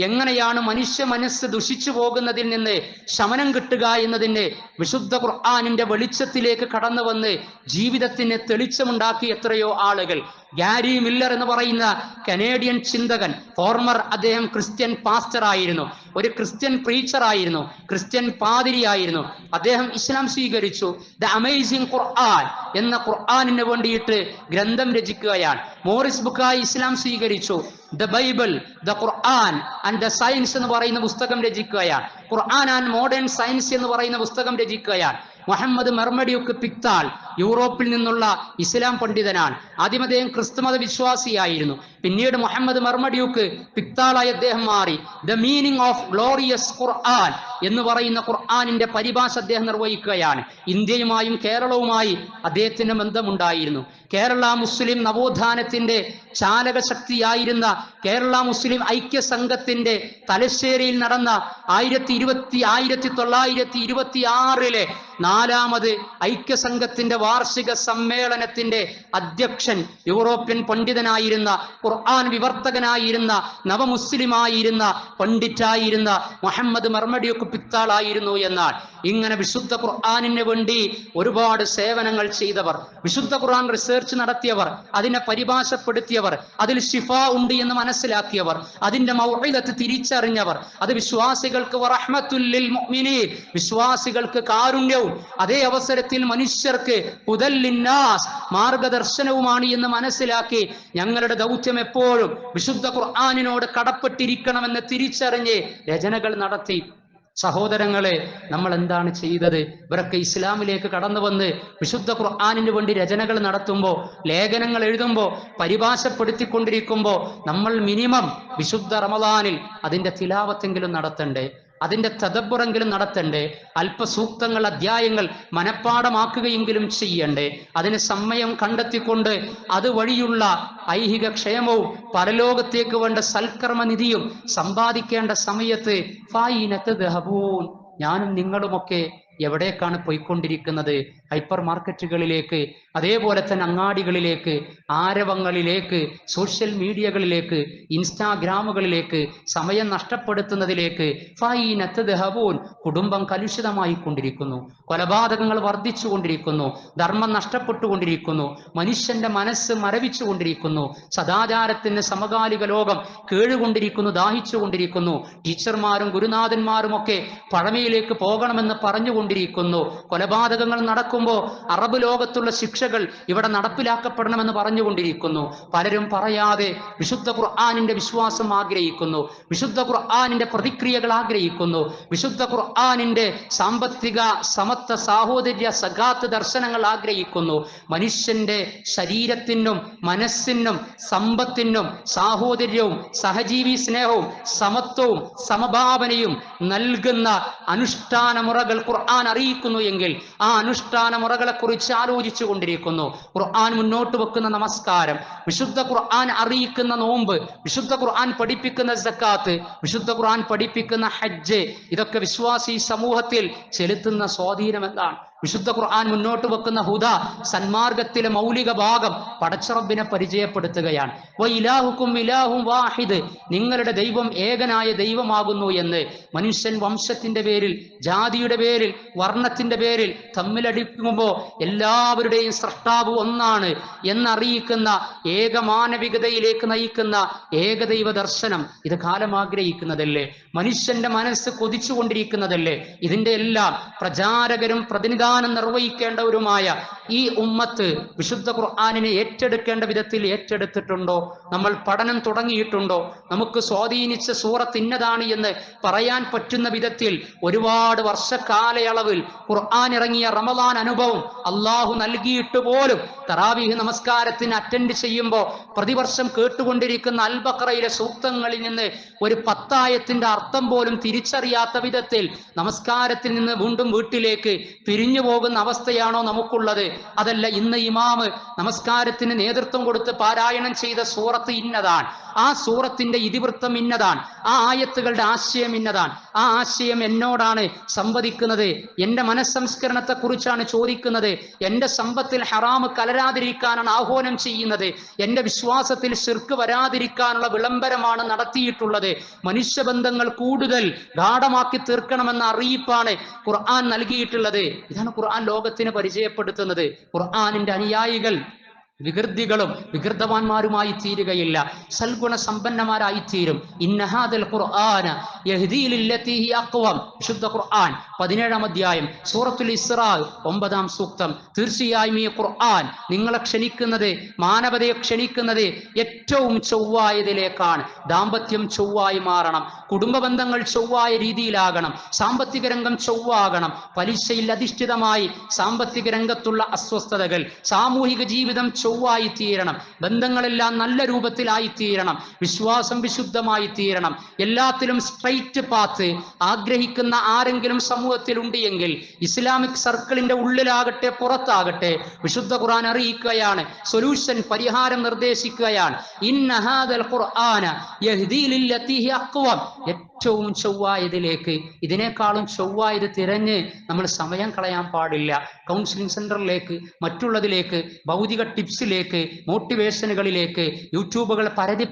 എങ്ങനെയാണ് മനുഷ്യ മനസ്സ് ദുഷിച്ചു പോകുന്നതിൽ നിന്ന് ശമനം കിട്ടുക എന്നതിന് വിശുദ്ധ ഖുർആനിന്റെ വെളിച്ചത്തിലേക്ക് കടന്നു വന്ന് ജീവിതത്തിന് തെളിച്ചമുണ്ടാക്കി എത്രയോ ആളുകൾ. ഗാരി മില്ലർ എന്ന് പറയുന്ന കനേഡിയൻ ചിന്തകൻ, ഫോർമർ, അദ്ദേഹം ക്രിസ്ത്യൻ പാസ്റ്റർ ആയിരുന്നു, ഒരു ക്രിസ്ത്യൻ പ്രീച്ചർ ആയിരുന്നു, ക്രിസ്ത്യൻ പാതിരിയായിരുന്നു. അദ്ദേഹം ഇസ്ലാം സ്വീകരിച്ചു. ദ അമേസിംഗ് ഖുർആൻ എന്ന ഖുർആനിന് വേണ്ടിയിട്ട് ഗ്രന്ഥം രചിക്കുകയാണ്. മോറിസ് ബുക്കായി ഇസ്ലാം സ്വീകരിച്ചു. The Bible, the Quran and the science എന്ന് പറയുന്ന പുസ്തകം രചിക്കുകയാണ്. ഖുർആൻ ആൻഡ് മോഡേൺ സയൻസ് എന്ന് പറയുന്ന പുസ്തകം രചിക്കുകയാണ്. മുഹമ്മദ് മർമഡിയുക്ക് പിക്താൽ യൂറോപ്പിൽ നിന്നുള്ള ഇസ്ലാം പണ്ഡിതനാണ്. ആദ്യം അദ്ദേഹം ക്രിസ്തുമത വിശ്വാസിയായിരുന്നു. പിന്നീട് മുഹമ്മദ് മർമഡിയുക്ക് പിക്താലായി അദ്ദേഹം മാറി. ദ മീനിങ് ഓഫ് ഗ്ലോറിയസ് ഖുർആൻ എന്ന് പറയുന്ന ഖുർആനിന്റെ പരിഭാഷ അദ്ദേഹം നിർവഹിക്കുകയാണ്. ഇന്ത്യയുമായും കേരളവുമായി അദ്ദേഹത്തിന് ബന്ധമുണ്ടായിരുന്നു. കേരള മുസ്ലിം നവോത്ഥാനത്തിന്റെ ചാലക ശക്തിയായിരുന്ന കേരള മുസ്ലിം ഐക്യ സംഘത്തിന്റെ തലശ്ശേരിയിൽ നടന്ന 1926 4ാമത് ഐക്യസംഘത്തിന്റെ വാർഷിക സമ്മേളനത്തിന്റെ അധ്യക്ഷൻ യൂറോപ്യൻ പണ്ഡിതനായിരുന്ന, ഖുർആൻ വിവർത്തകനായിരുന്ന, നവമുസ്ലിമായിരുന്ന, പണ്ഡിറ്റായിരുന്ന മുഹമ്മദ് മർമഡിയുക്ക് പിക്താളായിരുന്നു എന്നാൽ. ഇങ്ങനെ വിശുദ്ധ ഖുർആനിന് വേണ്ടി ഒരുപാട് സേവനങ്ങൾ ചെയ്തവർ, വിശുദ്ധ ഖുർആൻ റിസർച്ച് നടത്തിയവർ, അതിനെ പരിഭാഷപ്പെടുത്തിയവർ, അതിൽ ശിഫ ഉണ്ട് എന്ന് മനസ്സിലാക്കിയവർ, അതിന്റെ മൗഇദത്ത് തിരിച്ചറിഞ്ഞവർ, അത് വിശ്വാസികൾക്ക് വറഹ്മത്തുൽ ലിൽ മുഅ്മിനീൻ, വിശ്വാസികൾക്ക് കാരുണ്യവും അതേ അവസരത്തിൽ മനുഷ്യർക്ക് ഹുദൽ ലിന്നാസ്, മാർഗദർശനവുമാണ് എന്ന് മനസ്സിലാക്കി ഞങ്ങളുടെ ദൗത്യം എപ്പോഴും വിശുദ്ധ ഖുർആനിനോട് കടപ്പെട്ടിരിക്കണമെന്ന് തിരിച്ചറിഞ്ഞ് രചനകൾ നടത്തി. സഹോദരങ്ങളെ, നമ്മൾ എന്താണ് ചെയ്തത്? ഇവരൊക്കെ ഇസ്ലാമിലേക്ക് കടന്നു വന്ന് വിശുദ്ധ ഖുർആനിന് വേണ്ടി രചനകൾ നടത്തുമ്പോൾ, ലേഖനങ്ങൾ എഴുതുമ്പോൾ, പരിഭാഷപ്പെടുത്തിക്കൊണ്ടിരിക്കുമ്പോൾ നമ്മൾ മിനിമം വിശുദ്ധ റമദാനിൽ അതിന്റെ തിലാവത്തെങ്കിലും നടത്തണ്ടേ? അതിന്റെ തദബ്ബുറെങ്കിലും നടത്തണ്ടേ? അല്പസൂക്തങ്ങൾ, അധ്യായങ്ങൾ മനഃപ്പാടമാക്കുകയെങ്കിലും ചെയ്യണ്ടേ? അതിന് സമയം കണ്ടെത്തിക്കൊണ്ട് അതുവഴിയുള്ള ഐഹിക ക്ഷേമവും പരലോകത്തേക്ക് വേണ്ട സൽക്കർമ്മനിധിയും സമ്പാദിക്കേണ്ട സമയത്ത് ഫൈനത്ത് ദഹബൂൻ, ഞാനും നിങ്ങളുമൊക്കെ എവിടേക്കാണ് പോയിക്കൊണ്ടിരിക്കുന്നത്? ഹൈപ്പർ മാർക്കറ്റുകളിലേക്ക്, അതേപോലെ തന്നെ അങ്ങാടികളിലേക്ക്, ആരവങ്ങളിലേക്ക്, സോഷ്യൽ മീഡിയകളിലേക്ക്, ഇൻസ്റ്റാഗ്രാമുകളിലേക്ക്, സമയം നഷ്ടപ്പെടുത്തുന്നതിലേക്ക്. ഫൈനത്ത് ദഹബൂൻ, കുടുംബം കലുഷിതമായി കൊണ്ടിരിക്കുന്നു, കൊലപാതകങ്ങൾ വർദ്ധിച്ചു കൊണ്ടിരിക്കുന്നു, ധർമ്മം നഷ്ടപ്പെട്ടുകൊണ്ടിരിക്കുന്നു, മനുഷ്യന്റെ മനസ്സ് മരവിച്ചു കൊണ്ടിരിക്കുന്നു, സദാചാരത്തിന് സമകാലിക ലോകം കേഴുകൊണ്ടിരിക്കുന്നു, ദാഹിച്ചു കൊണ്ടിരിക്കുന്നു. ടീച്ചർമാരും ഗുരുനാഥന്മാരും ഒക്കെ പഴമയിലേക്ക് പോകണമെന്ന് പറഞ്ഞുകൊണ്ടിരിക്കുന്നു. കൊലപാതകങ്ങൾ നടക്കുമ്പോൾ അറബ് ലോകത്തുള്ള ശിക്ഷകൾ ഇവിടെ നടപ്പിലാക്കപ്പെടണമെന്ന് പറഞ്ഞുകൊണ്ടിരിക്കുന്നു. പലരും പറയാതെ വിശുദ്ധ ഖുർആനിന്റെ വിശ്വാസം ആഗ്രഹിക്കുന്നു, വിശുദ്ധ ഖുർആനിന്റെ പ്രതിക്രിയകൾ ആഗ്രഹിക്കുന്നു, വിശുദ്ധ ഖുർആനിന്റെ സാമ്പത്തിക സമത്വ സാഹോദര്യ സഖാത്ത് ദർശനങ്ങൾ ആഗ്രഹിക്കുന്നു. മനുഷ്യന്റെ ശരീരത്തിനും മനസ്സിനും സമ്പത്തിനും സാഹോദര്യവും സഹജീവി സ്നേഹവും സമത്വവും സമഭാവനയും നൽകുന്ന അനുഷ്ഠാന മുറകൾ ഖുർആൻ അറിയിക്കുന്നു എങ്കിൽ ആ അനുഷ്ഠാന മുറകളെ കുറിച്ച് ആലോചിച്ചു കൊണ്ടിരിക്കുന്നു. ഖുർആൻ മുന്നോട്ട് വെക്കുന്ന നമസ്കാരം, വിശുദ്ധ ഖുർആൻ അറിയിക്കുന്ന നോമ്പ്, വിശുദ്ധ ഖുർആൻ പഠിപ്പിക്കുന്ന സക്കാത്ത്, വിശുദ്ധ ഖുർആൻ പഠിപ്പിക്കുന്ന ഹജ്ജ്, ഇതൊക്കെ വിശ്വാസി സമൂഹത്തിൽ ചെലുത്തുന്ന സ്വാധീനം എന്താണ്? വിശുദ്ധ ഖുർആൻ മുന്നോട്ട് വെക്കുന്ന ഹുദ, സന്മാർഗത്തിലെ മൗലിക ഭാഗം പടച്ചറബിനെ പരിചയപ്പെടുത്തുകയാണ്. വഇലാഹുക്കും ഇലാഹും വാഹിദ്, നിങ്ങളുടെ ദൈവം ഏകനായ ദൈവമാകുന്നു എന്ന്. മനുഷ്യൻ വംശത്തിന്റെ പേരിൽ, ജാതിയുടെ പേരിൽ, വർണ്ണത്തിന്റെ പേരിൽ തമ്മിലടിക്കുമ്പോൾ എല്ലാവരുടെയും സൃഷ്ടാവ് ഒന്നാണ് എന്നറിയിക്കുന്ന ഏകമാനവികതയിലേക്ക് നയിക്കുന്ന ഏകദൈവ ദർശനം, ഇത് കാലം ആഗ്രഹിക്കുന്നതല്ലേ? മനുഷ്യന്റെ മനസ്സ് കൊതിച്ചുകൊണ്ടിരിക്കുന്നതല്ലേ? ഇതിന്റെ എല്ലാം പ്രചാരകരും പ്രതിനിധാനം നിർവഹിക്കേണ്ടവരുമായ ഈ ഉമ്മത്ത് വിശുദ്ധ ഖുർആനിനെ ഏറ്റെടുക്കേണ്ട വിധത്തിൽ ഏറ്റെടുത്തിട്ടുണ്ടോ? നമ്മൾ പഠനം തുടങ്ങിയിട്ടുണ്ടോ? നമുക്ക് സ്വാധീനിച്ച സൂറത്ത് ഇന്നതാണ് എന്ന് പറയാൻ പറ്റുന്ന വിധത്തിൽ ഒരുപാട് വർഷക്കാലയളവിൽ ഖുർആൻ ഇറങ്ങിയ റമദാൻ അനുഭവം അള്ളാഹു നൽകിയിട്ട് പോലും തറാവീഹ് നമസ്കാരത്തിന് അറ്റൻഡ് ചെയ്യുമ്പോൾ പ്രതിവർഷം കേട്ടുകൊണ്ടിരിക്കുന്ന അൽ ബഖറയിലെ സൂക്തങ്ങളിൽ നിന്ന് ഒരു 10 ആയത്തിന്റെ അർത്ഥം പോലും തിരിച്ചറിയാത്ത വിധത്തിൽ നമസ്കാരത്തിൽ നിന്ന് വീണ്ടും വീട്ടിലേക്ക് പിരിഞ്ഞു പോകുന്ന അവസ്ഥയാണോ നമുക്കുള്ളത്? അതല്ല ഇന്ന് ഇമാമ് നമസ്കാരത്തിന് നേതൃത്വം കൊടുത്ത് പാരായണം ചെയ്ത സൂറത്ത് ഇന്നതാണ്, ആ സൂറത്തിന്റെ ഇതിവൃത്തം ഇന്നതാണ്, ആ ആയത്തുകളുടെ ആശയം ഇന്നതാണ്, ആ ആശയം എന്നോടാണ് സംവദിക്കുന്നത്, എന്റെ മനസ്സംസ്കരണത്തെ കുറിച്ചാണ് ചോദിക്കുന്നത്, എന്റെ സമ്പത്തിൽ ഹറാമ് കലരാതിരിക്കാനാണ് ആഹ്വാനം ചെയ്യുന്നത്, എന്റെ വിശ്വാസത്തിൽ ശിർക്ക് വരാതിരിക്കാനുള്ള വിളംബരമാണ് നടത്തിയിട്ടുള്ളത്, മനുഷ്യബന്ധങ്ങൾ കൂടുതൽ ഗാഢമാക്കി തീർക്കണമെന്ന അറിയിപ്പാണ് ഖുർആൻ നൽകിയിട്ടുള്ളത്. ഇതാണ് ഖുർആൻ ലോകത്തിന് പരിചയപ്പെടുത്തുന്നത്. ഖുർആനിന്റെ അനുയായികൾ വികൃതികളും വികൃതവാന്മാരുമായി തീരുകയില്ല, സൽഗുണ സമ്പന്നമാരായി തീരും. ഇന്നഹാദൽ ഖുർആന യഹ്ദീ ലില്ലതീ ഹി അഖ്വം. വിശുദ്ധ ഖുർആൻ 17-ാം അധ്യായം സൂറത്തുൽ ഇസ്റാ 9-ാം സൂക്തം. തീർച്ചയായും ഈ ഖുർആൻ നിങ്ങളെ ക്ഷണിക്കുന്നത്, മാനവതയെ ക്ഷണിക്കുന്നത് ഏറ്റവും ചൊവ്വായതിലേക്കാണ്. ദാമ്പത്യം ചൊവ്വായി മാറണം, കുടുംബ ബന്ധങ്ങൾ ചൊവ്വായ രീതിയിലാകണം, സാമ്പത്തിക രംഗം ചൊവ്വാകണം, പലിശയിൽ അധിഷ്ഠിതമായി സാമ്പത്തിക രംഗത്തുള്ള അസ്വസ്ഥതകൾ, സാമൂഹിക ജീവിതം ചൊവ്വായി തീരണം, ബന്ധങ്ങളെല്ലാം നല്ല രൂപത്തിലായി തീരണം, വിശ്വാസം വിശുദ്ധമായി തീരണം, എല്ലാത്തിലും സ്ട്രൈറ്റ് പാത്ത് ആഗ്രഹിക്കുന്ന ആരെങ്കിലും സമൂഹത്തിൽ ഉണ്ട് എങ്കിൽ ഇസ്ലാമിക് സർക്കിളിന്റെ ഉള്ളിലാകട്ടെ പുറത്താകട്ടെ വിശുദ്ധ ഖുർആൻ അറിയിക്കുകയാണ്, സൊല്യൂഷൻ പരിഹാരം നിർദ്ദേശിക്കുകയാണ്. ഇന്ന ഹാദൽ ഖുർആന യഹ്ദീ ലില്ലതീ ഹി അഖ്വം. ഏറ്റവും ചൊവ്വായതിലേക്ക്, ഇതിനേക്കാളും ചൊവ്വായത് തിരഞ്ഞ് നമ്മൾ സമയം കളയാൻ പാടില്ല. കൗൺസിലിംഗ് സെന്ററിലേക്ക്, മറ്റുള്ളതിലേക്ക്, ഭൗതിക ടിപ്സിലേക്ക്, മോട്ടിവേഷനുകളിലേക്ക്, യൂട്യൂബുകൾ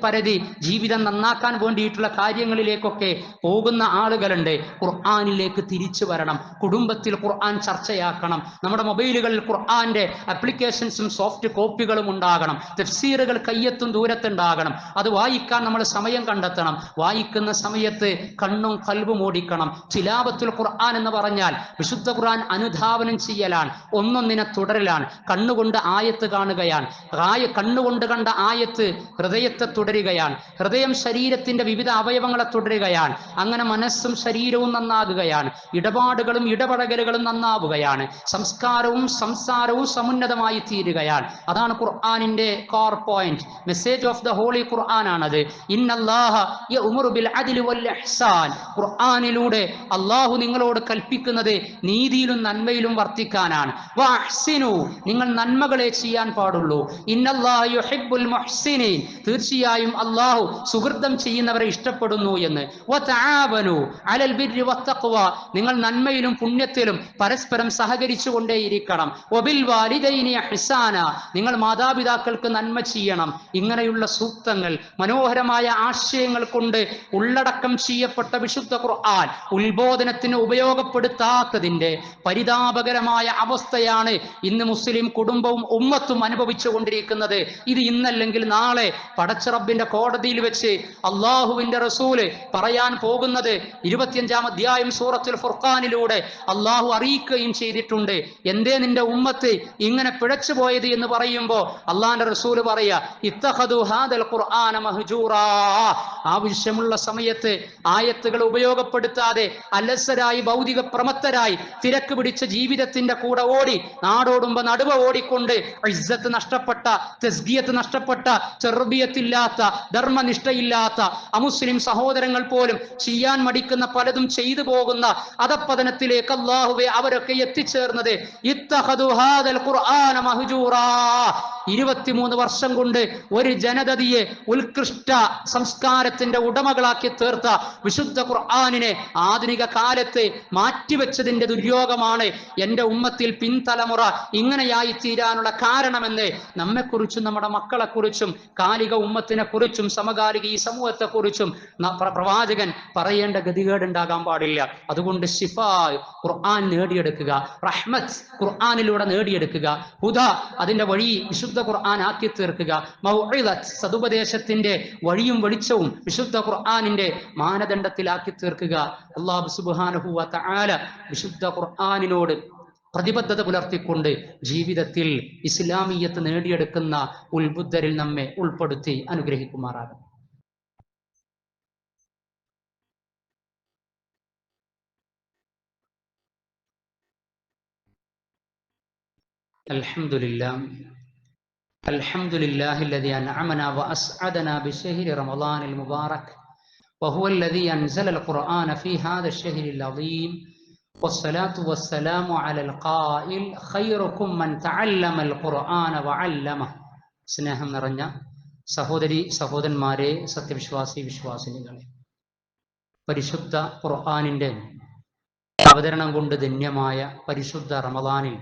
പരതി ജീവിതം നന്നാക്കാൻ വേണ്ടിയിട്ടുള്ള കാര്യങ്ങളിലേക്കൊക്കെ പോകുന്ന ആളുകളുണ്ട്. ഖുർആനിലേക്ക് തിരിച്ചു വരണം. കുടുംബത്തിൽ ഖുർആൻ ചർച്ചയാക്കണം. നമ്മുടെ മൊബൈലുകളിൽ ഖുർആന്റെ ആപ്ലിക്കേഷൻസും സോഫ്റ്റ് കോപ്പികളും ഉണ്ടാകണം. തഫ്സീറുകൾ കയ്യെത്തും ദൂരത്തുണ്ടാകണം. അത് വായിക്കാൻ നമ്മൾ സമയം കണ്ടെത്തണം. വായിക്കുന്ന സമയത്ത് കണ്ണും കൽബും ഓടിക്കണം. തിലാവത്തുൽ ഖുർആൻ എന്ന് പറഞ്ഞാൽ വിശുദ്ധ ഖുർആൻ അനുധാവനം ചെയ്യലാണ്, ഒന്നൊന്നിനെ തുടരലാണ്. കണ്ണുകൊണ്ട് ആയത്ത് കാണുകയാണ്, കണ്ണുകൊണ്ട് കണ്ട ആയത്ത് ഹൃദയത്തെ തുടരുകയാണ്, ഹൃദയം ശരീരത്തിന്റെ വിവിധ അവയവങ്ങളെ തുടരുകയാണ്. അങ്ങനെ മനസ്സും ശരീരവും നന്നാകുകയാണ്, ഇടപാടുകളും ഇടപഴകലുകളും നന്നാവുകയാണ്, സംസ്കാരവും സംസാരവും സമുന്നതമായി തീരുകയാണ്. അതാണ് ഖുർആനിന്റെ core point, message of the holy ഖുർആൻ ആണത്. ഇന്നല്ലാഹ യഅ്മുറു ബിൽ അദ്ലി വൽ ഇഹ്സാൻ. ഖുർആനിലൂടെ അല്ലാഹു നിങ്ങളോട് കൽപ്പിക്കുന്നത് നീതിയിലും നന്മയിലും വർത്തിക്കാനാണ്. വഅഹ്സിനു, നിങ്ങൾ നന്മകളെ ചെയ്യാൻ പാടുള്ളൂ. ഇന്നല്ലാഹ യുഹിബ്ബുൽ മുഹ്സിനീൻ, തീർച്ചയായും അല്ലാഹു സുഹൃതം ചെയ്യുന്നവരെ ഇഷ്ടപ്പെടുന്നു എന്ന്. വതആവനു അലൽ ബിർരി വത്തഖ്വ, നിങ്ങൾ നന്മയിലും പുണ്യത്തിലും പരസ്പരം സഹകരിച്ചു കൊണ്ടേയിരിക്കണം. വബിൽ വാലിദൈനി ഇഹ്സാന, നിങ്ങൾ മാതാപിതാക്കൾക്ക് നന്മ ചെയ്യണം. ഇങ്ങനെയുള്ള സൂക്തങ്ങൾ, മനോഹരമായ ആശയങ്ങൾ കൊണ്ട് ഉള്ളടക്കം ചെയ്യപ്പെട്ട വിശുദ്ധ ഖുർആൻ ഉത്ബോധനത്തിന് ഉപയോഗപ്പെടുത്താത്തതിന്റെ പരിതാപകരമായ അവസ്ഥയാണ് ഇന്ന് മുസ്ലിം കുടുംബവും ഉമ്മത്തും അനുഭവിച്ചു കൊണ്ടിരിക്കുന്നത്. ഇത് ഇന്നല്ലെങ്കിൽ നാളെ പടച്ചറബിന്റെ കോടതിയിൽ വെച്ച് അള്ളാഹുവിന്റെ റസൂല് പറയാൻ പോകുന്നത് 25-ാം അധ്യായം സൂറത്തുൽ ഫുർഖാനിലൂടെ അള്ളാഹു അറിയിക്കുകയും ചെയ്തിട്ടുണ്ട്. എന്തേ നിന്റെ ഉമ്മത്ത് ഇങ്ങനെ പിഴച്ചു പോയത് എന്ന് പറയുമ്പോ അള്ളാഹിന്റെ റസൂല് പറയാ, ഇത്തഖദു ഹാദൽ ഖുർആന മഹ്ജൂറാ. ആവശ്യമുള്ള സമയത്ത് ആയത്തുകൾ ഉപയോഗപ്പെടുത്താതെ അലസരായി ഭൗതിക പ്രമത്തരായി തിരക്ക് പിടിച്ച ജീവിതത്തിന്റെ കൂടെ ഓടി നാടോടുമ്പോ നടുവ ഓടിക്കൊണ്ട് ഇസ്സത്ത് നഷ്ടപ്പെട്ട, തസ്കിയത്ത് നഷ്ടപ്പെട്ട, ചെറുബിയത്തില്ലാത്ത, ധർമ്മനിഷ്ഠയില്ലാത്ത അമുസ്ലിം സഹോദരങ്ങൾ പോലും ചെയ്യാൻ മടിക്കുന്ന പലതും ചെയ്തു പോകുന്ന അധപ്പതനത്തിലേക്ക് അല്ലാഹുവേ അവരൊക്കെ എത്തിച്ചേർന്നത്. ഇത്തഖദു ഹാദൽ ഖുർആന മഹ്ജൂറാ. 23 വർഷം കൊണ്ട് ഒരു ജനതയെ ഉത്കൃഷ്ട സംസ്കാരത്തിന്റെ ഉടമകളാക്കി തീർത്ത വിശുദ്ധ ഖുർആനിനെ ആധുനിക കാലത്ത് മാറ്റിവെച്ചതിന്റെ ദുര്യോഗമാണ് എന്റെ ഉമ്മത്തിൽ പിൻതലമുറ ഇങ്ങനെയായി തീരാനുള്ള കാരണമെന്ന് നമ്മെക്കുറിച്ചും നമ്മുടെ മക്കളെക്കുറിച്ചും കാലിക ഉമ്മത്തിനെ കുറിച്ചും സമകാലിക ഈ സമൂഹത്തെ കുറിച്ചും പ്രവാചകൻ പറയേണ്ട ഗതികേടുണ്ടാകാൻ പാടില്ല. അതുകൊണ്ട് ശിഫാ ഖുർആൻ നേടിയെടുക്കുക, റഹ്മത്ത് ഖുർആനിലൂടെ നേടിയെടുക്കുക, ഹുദ അതിന്റെ വഴി വിശുദ്ധ ഖുർആൻ ആക്കി തീർക്കുക, മൗഇദത്ത് സദുപദേശത്തിന്റെ വഴിയും വെളിച്ചവും വിശുദ്ധ ഖുർആനിന്റെ മാനദണ്ഡത്തിലാക്കി തീർക്കുക. അല്ലാഹു സുബ്ഹാനഹു വ തആല വിശുദ്ധ ഖുർആനിനോട് പ്രതിബദ്ധത പുലർത്തിക്കൊണ്ട് ജീവിതത്തിൽ ഇസ്ലാമിയത്ത് നേടിയെടുക്കുന്ന ഉത്ബുദ്ധരിൽ നമ്മെ ഉൾപ്പെടുത്തി അനുഗ്രഹിക്കുമാറാകട്ടെ. അൽഹംദുലില്ലാഹ് അൽഹംദുലില്ലാഹി الذي أنعمنا وأسعدنا بشهر رمضان المبارك وهو الذي أنزل القرآن في هذا الشهر العظيم والصلاة والسلام على القائل خيركم من تعلم القرآن وعلمه. സ്നേഹം നിറഞ്ഞ സഹോദരി സഹോദരന്മാരെ, സത്യവിശ്വാസി വിശ്വാസിനികളെ, പരിശുദ്ധ ഖുർആനിന്റെ അവതരണം കൊണ്ട് ധന്യമായ പരിശുദ്ധ റമദാനിൽ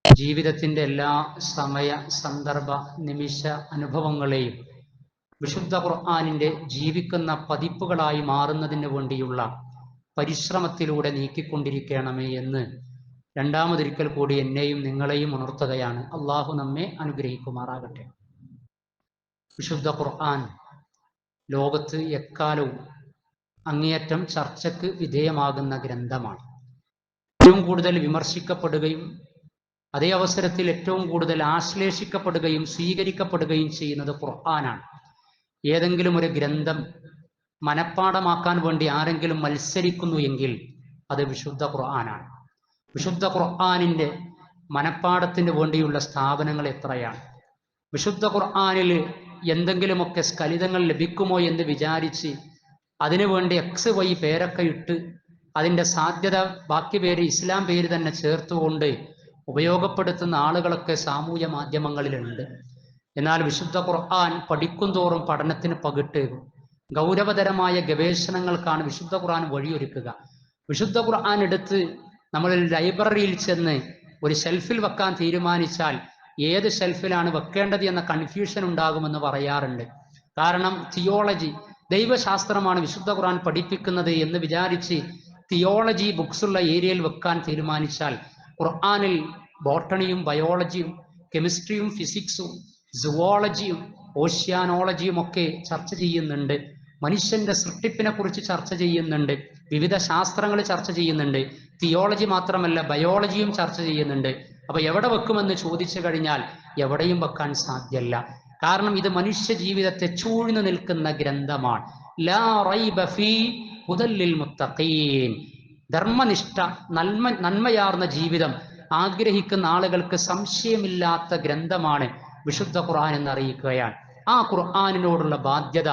ജീവിതത്തിന്റെ എല്ലാ സമയ സന്ദർഭ നിമിഷ അനുഭവങ്ങളെയും വിശുദ്ധ ഖുർആനിന്റെ ജീവിക്കുന്ന പതിപ്പുകളായി മാറുന്നതിന് വേണ്ടിയുള്ള പരിശ്രമത്തിലൂടെ നീക്കിക്കൊണ്ടിരിക്കണമേ എന്ന് രണ്ടാമതൊരിക്കൽ കൂടി എന്നെയും നിങ്ങളെയും ഉണർത്തുകയാണ്. അള്ളാഹു നമ്മെ അനുഗ്രഹിക്കുമാറാകട്ടെ. വിശുദ്ധ ഖുർആൻ ലോകത്ത് എക്കാലവും അങ്ങേയറ്റം ചർച്ചയ്ക്ക് വിധേയമാകുന്ന ഗ്രന്ഥമാണ്. ഏറ്റവും കൂടുതൽ വിമർശിക്കപ്പെടുകയും അതേ അവസരത്തിൽ ഏറ്റവും കൂടുതൽ ആശ്ലേഷിക്കപ്പെടുകയും സ്വീകരിക്കപ്പെടുകയും ചെയ്യുന്നത് ഖുർആനാണ്. ഏതെങ്കിലും ഒരു ഗ്രന്ഥം മനഃപ്പാഠമാക്കാൻ വേണ്ടി ആരെങ്കിലും മത്സരിക്കുന്നു എങ്കിൽ അത് വിശുദ്ധ ഖുർആനാണ്. വിശുദ്ധ ഖുർആനിന്റെ മനഃപ്പാഠത്തിന് വേണ്ടിയുള്ള സ്ഥാപനങ്ങൾ എത്രയാണ്. വിശുദ്ധ ഖുർആനിൽ എന്തെങ്കിലുമൊക്കെ സ്ഖലിതങ്ങൾ ലഭിക്കുമോ എന്ന് വിചാരിച്ച് അതിനുവേണ്ടി XY പേരൊക്കെ ഇട്ട് അതിൻ്റെ സാധ്യത ബാക്കി പേര് ഇസ്ലാം പേര് തന്നെ ചേർത്തുകൊണ്ട് ഉപയോഗപ്പെടുത്തുന്ന ആളുകളൊക്കെ സാമൂഹ്യ മാധ്യമങ്ങളിലുണ്ട്. എന്നാൽ വിശുദ്ധ ഖുർആൻ പഠിക്കും തോറും പഠനത്തിന് പകിട്ടേകും. ഗൗരവതരമായ ഗവേഷണങ്ങൾക്കാണ് വിശുദ്ധ ഖുർആൻ വഴിയൊരുക്കുക. വിശുദ്ധ ഖുർആൻ എടുത്ത് നമ്മൾ ലൈബ്രറിയിൽ ചെന്ന് ഒരു ഷെൽഫിൽ വെക്കാൻ തീരുമാനിച്ചാൽ ഏത് ഷെൽഫിലാണ് വെക്കേണ്ടത് എന്ന കൺഫ്യൂഷൻ ഉണ്ടാകുമെന്ന് പറയാറുണ്ട്. കാരണം തിയോളജി, ദൈവശാസ്ത്രമാണ് വിശുദ്ധ ഖുർആൻ പഠിപ്പിക്കുന്നത് എന്ന് വിചാരിച്ച് തിയോളജി ബുക്സുള്ള ഏരിയയിൽ വെക്കാൻ തീരുമാനിച്ചാൽ ഖുർആനിൽ ബോട്ടണിയും ബയോളജിയും കെമിസ്ട്രിയും ഫിസിക്സും സുവോളജിയും ഓഷ്യാനോളജിയും ഒക്കെ ചർച്ച ചെയ്യുന്നുണ്ട്. മനുഷ്യന്റെ സൃഷ്ടിപ്പിനെ കുറിച്ച് ചർച്ച ചെയ്യുന്നുണ്ട്. വിവിധ ശാസ്ത്രങ്ങൾ ചർച്ച ചെയ്യുന്നുണ്ട്. തിയോളജി മാത്രമല്ല ബയോളജിയും ചർച്ച ചെയ്യുന്നുണ്ട്. അപ്പൊ എവിടെ വെക്കുമെന്ന് ചോദിച്ചു കഴിഞ്ഞാൽ എവിടെയും വെക്കാൻ സാധ്യമല്ല. കാരണം ഇത് മനുഷ്യ ജീവിതത്തെ ചൂഴ്ന്നു നിൽക്കുന്ന ഗ്രന്ഥമാണ്. ലാ റൈബ ഫീ ഹുദൽ ലിൽ മുത്തഖീൻ. ധർമ്മനിഷ്ഠ നന്മയാർന്ന ജീവിതം ആഗ്രഹിക്കുന്ന ആളുകൾക്ക് സംശയമില്ലാത്ത ഗ്രന്ഥമാണ് വിശുദ്ധ ഖുർആൻ എന്നറിയിക്കുകയാണ്. ആ ഖുർആനിനോടുള്ള ബാധ്യത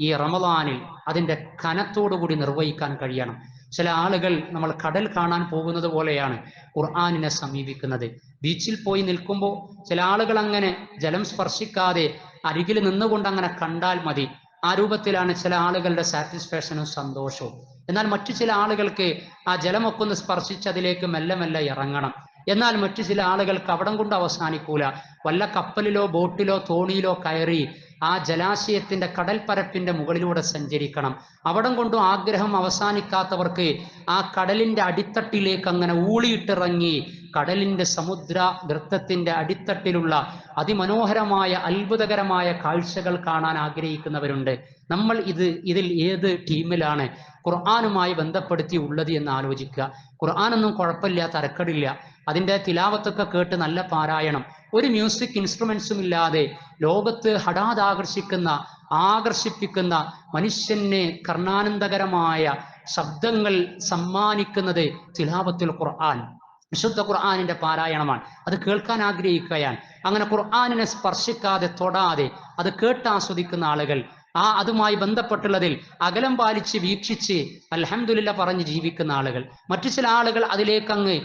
ഈ റമദാനിൽ അതിൻ്റെ കനത്തോടുകൂടി നിർവഹിക്കാൻ കഴിയണം. ചില ആളുകൾ നമ്മൾ കടൽ കാണാൻ പോകുന്നത് പോലെയാണ് ഖുർആനിനെ സമീപിക്കുന്നത്. ബീച്ചിൽ പോയി നിൽക്കുമ്പോൾ ചില ആളുകൾ അങ്ങനെ ജലം സ്പർശിക്കാതെ അരികിൽ നിന്നുകൊണ്ട് അങ്ങനെ കണ്ടാൽ മതി. ആ രൂപത്തിലാണ് ചില ആളുകളുടെ സാറ്റിസ്ഫാക്ഷനും സന്തോഷവും. എന്നാൽ മറ്റു ചില ആളുകൾക്ക് ആ ജലമൊക്കെ ഒന്ന് സ്പർശിച്ച് അതിലേക്ക് മെല്ലെ മെല്ലെ ഇറങ്ങണം. എന്നാൽ മറ്റു ചില ആളുകൾക്ക് അവിടം കൊണ്ട് അവസാനിക്കൂല. വല്ല കപ്പലിലോ ബോട്ടിലോ തോണിയിലോ കയറി ആ ജലാശയത്തിന്റെ കടൽപ്പരപ്പിന്റെ മുകളിലൂടെ സഞ്ചരിക്കണം. അവിടം കൊണ്ടും ആഗ്രഹം അവസാനിക്കാത്തവർക്ക് ആ കടലിന്റെ അടിത്തട്ടിലേക്ക് അങ്ങനെ ഊളിയിട്ടിറങ്ങി കടലിന്റെ സമുദ്ര ഗർത്തത്തിന്റെ അടിത്തട്ടിലുള്ള അതിമനോഹരമായ അത്ഭുതകരമായ കാഴ്ചകൾ കാണാൻ ആഗ്രഹിക്കുന്നവരുണ്ട്. നമ്മൾ ഇതിൽ ഏത് ടീമിലാണ് ഖുർആനുമായി ബന്ധപ്പെടുത്തി ഉള്ളത് എന്ന് ആലോചിക്കുക. ഖുർആനൊന്നും കുഴപ്പമില്ല, തരക്കടില്ല. അതിൻ്റെ തിലാവത്തൊക്കെ കേട്ട് നല്ല പാരായണം, ഒരു മ്യൂസിക് ഇൻസ്ട്രുമെന്റ്സും ഇല്ലാതെ ലോകത്ത് ഹഠാത് ആകർഷിപ്പിക്കുന്ന മനുഷ്യന് കർണാനന്ദകരമായ ശബ്ദങ്ങൾ സമ്മാനിക്കുന്നത് തിലാവത്തുൽ ഖുർആൻ, വിശുദ്ധ ഖുർആനിന്റെ പാരായണമാണ്. അത് കേൾക്കാൻ ആഗ്രഹിക്കുകയാണ്. അങ്ങനെ ഖുർആനിനെ സ്പർശിക്കാതെ തൊടാതെ അത് കേട്ടാസ്വദിക്കുന്ന ആളുകൾ, അതുമായി ബന്ധപ്പെട്ടുള്ളതിൽ അകലം പാലിച്ച് വീക്ഷിച്ച് അൽഹംദുലില്ലാ പറഞ്ഞ് ജീവിക്കുന്ന ആളുകൾ, മറ്റു ചില ആളുകൾ അതിലേക്കങ്ങ്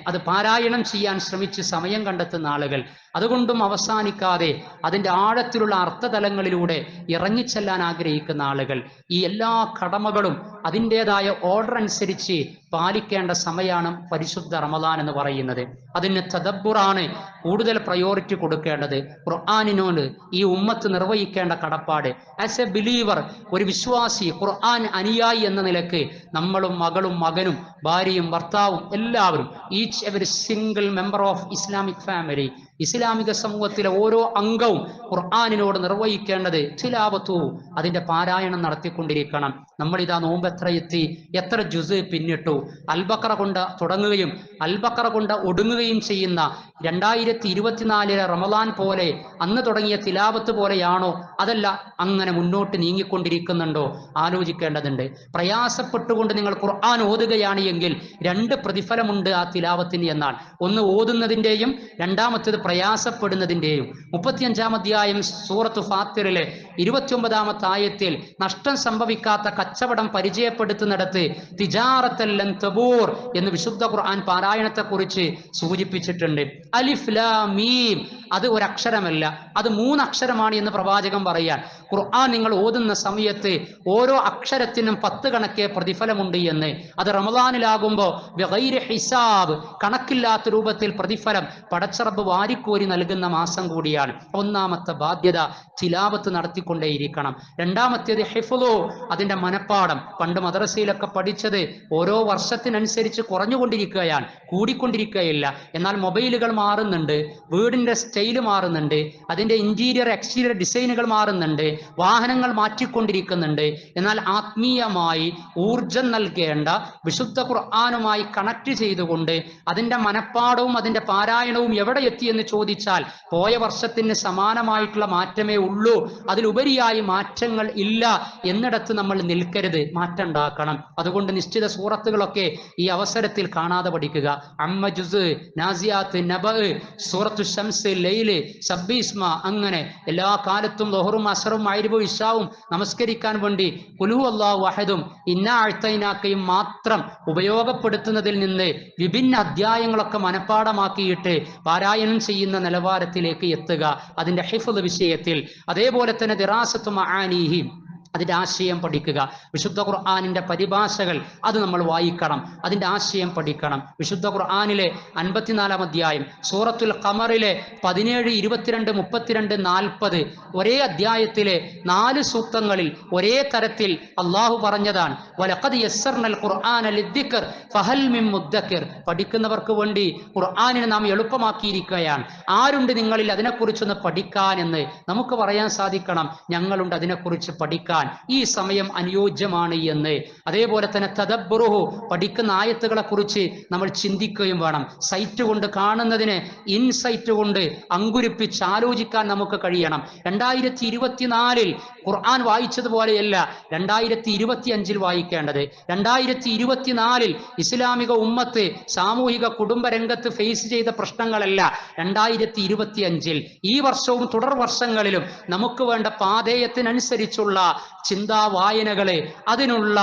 അത് പാരായണം ചെയ്യാൻ ശ്രമിച്ച് സമയം കണ്ടെത്തുന്ന ആളുകൾ, അതുകൊണ്ടും അവസാനിക്കാതെ അതിൻ്റെ ആഴത്തിലുള്ള അർത്ഥതലങ്ങളിലൂടെ ഇറങ്ങിച്ചെല്ലാൻ ആഗ്രഹിക്കുന്ന ആളുകൾ, ഈ എല്ലാ കടമകളും അതിൻ്റെതായ ഓർഡർ അനുസരിച്ച് പാലിക്കേണ്ട സമയമാണ് പരിശുദ്ധ റമദാൻ എന്ന് പറയുന്നത്. അതിന് തദബ്ബുറാണ് കൂടുതൽ പ്രയോറിറ്റി കൊടുക്കേണ്ടത്. ഖുർആനിനോട് ഈ ഉമ്മത്ത് നിർവഹിക്കേണ്ട കടപ്പാട്. ആസ് എ ബിലീവർ, ഒരു വിശ്വാസി, ഖുർആൻ അനുയായി എന്ന നിലക്ക് നമ്മളും മകളും മകനും ഭാര്യയും ഭർത്താവും എല്ലാവരും, each every single member of Islamic family, ഇസ്ലാമിക സമൂഹത്തിലെ ഓരോ അംഗവും ഖുർആനിനോട് നിർവഹിക്കേണ്ടത് തിലാവത്തു, അതിന്റെ പാരായണം നടത്തിക്കൊണ്ടിരിക്കണം. നമ്മളിതാ നോമ്പ് എത്ര എത്തി, എത്ര ജുസ് പിന്നിട്ടു. അൽബക്കറ കൊണ്ട് തുടങ്ങുകയും അൽബക്കറ കൊണ്ട് ഒടുങ്ങുകയും ചെയ്യുന്ന 2024 റമദാൻ പോലെ അന്ന് തുടങ്ങിയ തിലാവത്ത് പോലെയാണോ, അതല്ല അങ്ങനെ മുന്നോട്ട് നീങ്ങിക്കൊണ്ടിരിക്കുന്നുണ്ടോ ആലോചിക്കേണ്ടതുണ്ട്. പ്രയാസപ്പെട്ടുകൊണ്ട് നിങ്ങൾ ഖുർആൻ ഓതുകയാണ് എങ്കിൽ 2 പ്രതിഫലമുണ്ട് ആ തിലാവത്തിന് എന്നാണ്. ഒന്ന് ഓതുന്നതിൻ്റെയും രണ്ടാമത്തേത് പ്രയാസപ്പെടുന്നതിൻ്റെയും. 35-ാം അധ്യായം സൂറത്ത് ഫാത്തിറിലെ 29-ാമത്തെ ആയത്തിൽ നഷ്ടം സംഭവിക്കാത്ത കച്ചവടം പരിചയപ്പെടുത്തുന്നിടത്ത് തിജാറത്തൽ ലൻ തബൂർ എന്ന് വിശുദ്ധ ഖുർആൻ പാരായണത്തെക്കുറിച്ച് സൂചിപ്പിച്ചിട്ടുണ്ട്. അലിഫ് ലാം മീം, അത് ഒരക്ഷരമല്ല, അത് 3 അക്ഷരമാണ് എന്ന് പ്രവാചകൻ പറയാൻ. ഖുർആൻ നിങ്ങൾ ഓതുന്ന സമയത്ത് ഓരോ അക്ഷരത്തിനും 10 കണക്കെ പ്രതിഫലമുണ്ട് എന്ന്. അത് റമദാനിലാകുമ്പോൾ ബിഗൈരി ഹിസാബ്, കണക്കില്ലാത്ത രൂപത്തിൽ പ്രതിഫലം പടച്ചറബ് വാരിക്കോരി നൽകുന്ന മാസം കൂടിയാണ്. ഒന്നാമത്തെ ബാധ്യത തിലാവത്ത് നടത്തിക്കൊണ്ടേയിരിക്കണം. രണ്ടാമത്തേത് ഹിഫ്ളു, അതിന്റെ മനപ്പാഠം. പണ്ട് മദ്രസയിലൊക്കെ പഠിച്ചത് ഓരോ വർഷത്തിനനുസരിച്ച് കുറഞ്ഞുകൊണ്ടിരിക്കുകയാണ്, കൂടിക്കൊണ്ടിരിക്കുകയില്ല. എന്നാൽ മൊബൈലുകൾ മാറുന്നുണ്ട്, വീടിന്റെ സ്റ്റൈല് മാറുന്നുണ്ട്, അതിന്റെ ഇന്റീരിയർ എക്സ്റ്റീരിയർ ഡിസൈനുകൾ മാറുന്നുണ്ട്, വാഹനങ്ങൾ മാറ്റിക്കൊണ്ടിരിക്കുന്നുണ്ട്. എന്നാൽ ആത്മീയമായി ഊർജം നൽകേണ്ട വിശുദ്ധ ഖുർആനുമായി കണക്ട് ചെയ്തുകൊണ്ട് അതിന്റെ മനപ്പാടവും അതിന്റെ പാരായണവും എവിടെ എത്തിയെന്ന് ചോദിച്ചാൽ പോയ വർഷത്തിന് സമാനമായിട്ടുള്ള മാറ്റമേ ഉള്ളൂ, അതിലുപരിയായി മാറ്റങ്ങൾ ഇല്ല എന്നിടത്ത് നമ്മൾ നിൽക്കരുത്, മാറ്റം ഉണ്ടാക്കണം. അതുകൊണ്ട് നിശ്ചിത സൂറത്തുകളൊക്കെ ഈ അവസരത്തിൽ കാണാതെ പഠിക്കുക. അമ്മ ജുസ്, നാസിയാത്ത്, നബ, സൂറത്തു ശംസ്, ലൈല്, സബ്ബീസ്മ, അങ്ങനെ എല്ലാ കാലത്തും ളുഹറും അസ്റും മഗ്രിബും ഇശാവും നമസ്കരിക്കാൻ വേണ്ടി ഖുൽ ഹുവല്ലാഹു അഹദും ഇന്നാ അഅ്തൈനാക്കയും മാത്രം ഉപയോഗപ്പെടുത്തുന്നതിൽ നിന്ന് വിഭിന്ന അധ്യായങ്ങളൊക്കെ മനഃപ്പാടമാക്കിയിട്ട് പാരായണം ചെയ്യുന്ന നിലവാരത്തിലേക്ക് എത്തുക, അതിന്റെ ഹിഫ്ള് വിഷയത്തിൽ. അതേപോലെ തന്നെ ദിറാസത്തു മആനീഹി, അതിന്റെ ആശയം പഠിക്കുക. വിശുദ്ധ ഖുർആനിന്റെ പരിഭാഷകൾ അത് നമ്മൾ വായിക്കണം, അതിന്റെ ആശയം പഠിക്കണം. വിശുദ്ധ ഖുർആനിലെ 54-ാം അധ്യായം സൂറത്തുൽ ഖമറിലെ 17, 22, 32, 40 ഒരേ അധ്യായത്തിലെ 4 സൂക്തങ്ങളിൽ ഒരേ തരത്തിൽ അള്ളാഹു പറഞ്ഞതാണ്. വലഖദ് യസ്സർനൽ ഖുർആന ലിദ്ദിക്ർ ഫഹൽ മിൻ മുദ്ദക്കിർ. പഠിക്കുന്നവർക്ക് വേണ്ടി ഖുർആനിനെ നാം എളുപ്പമാക്കിയിരിക്കുകയാണ്. ആരുണ്ട് നിങ്ങളിൽ അതിനെക്കുറിച്ചൊന്ന് പഠിക്കാൻ എന്ന് നമുക്ക് പറയാൻ സാധിക്കണം. ഞങ്ങളുണ്ട് അതിനെക്കുറിച്ച് പഠിക്കാൻ, ഈ സമയം അനുയോജ്യമാണ് എന്ന്. അതേപോലെ തന്നെ തദബ്ബുറുഹു, പഠിക്കുന്ന ആയത്തുകളെ കുറിച്ച് നമ്മൾ ചിന്തിക്കുകയും വേണം. സൈറ്റ് കൊണ്ട് കാണുന്നതിന് ഇൻസൈറ്റ് കൊണ്ട് അങ്കുരിപ്പിച്ച് ആലോചിക്കാൻ നമുക്ക് കഴിയണം. 2024 ഖുർആൻ വായിച്ചതുപോലെയല്ല 2025 വായിക്കേണ്ടത്. 2024 ഇസ്ലാമിക ഉമ്മത്ത് സാമൂഹിക കുടുംബ രംഗത്ത് ഫേസ് ചെയ്ത പ്രശ്നങ്ങളല്ല 2025. ഈ വർഷവും തുടർ വർഷങ്ങളിലും നമുക്ക് വേണ്ട പാതേയത്തിനനുസരിച്ചുള്ള ചിന്താ വായനകള്, അതിനുള്ള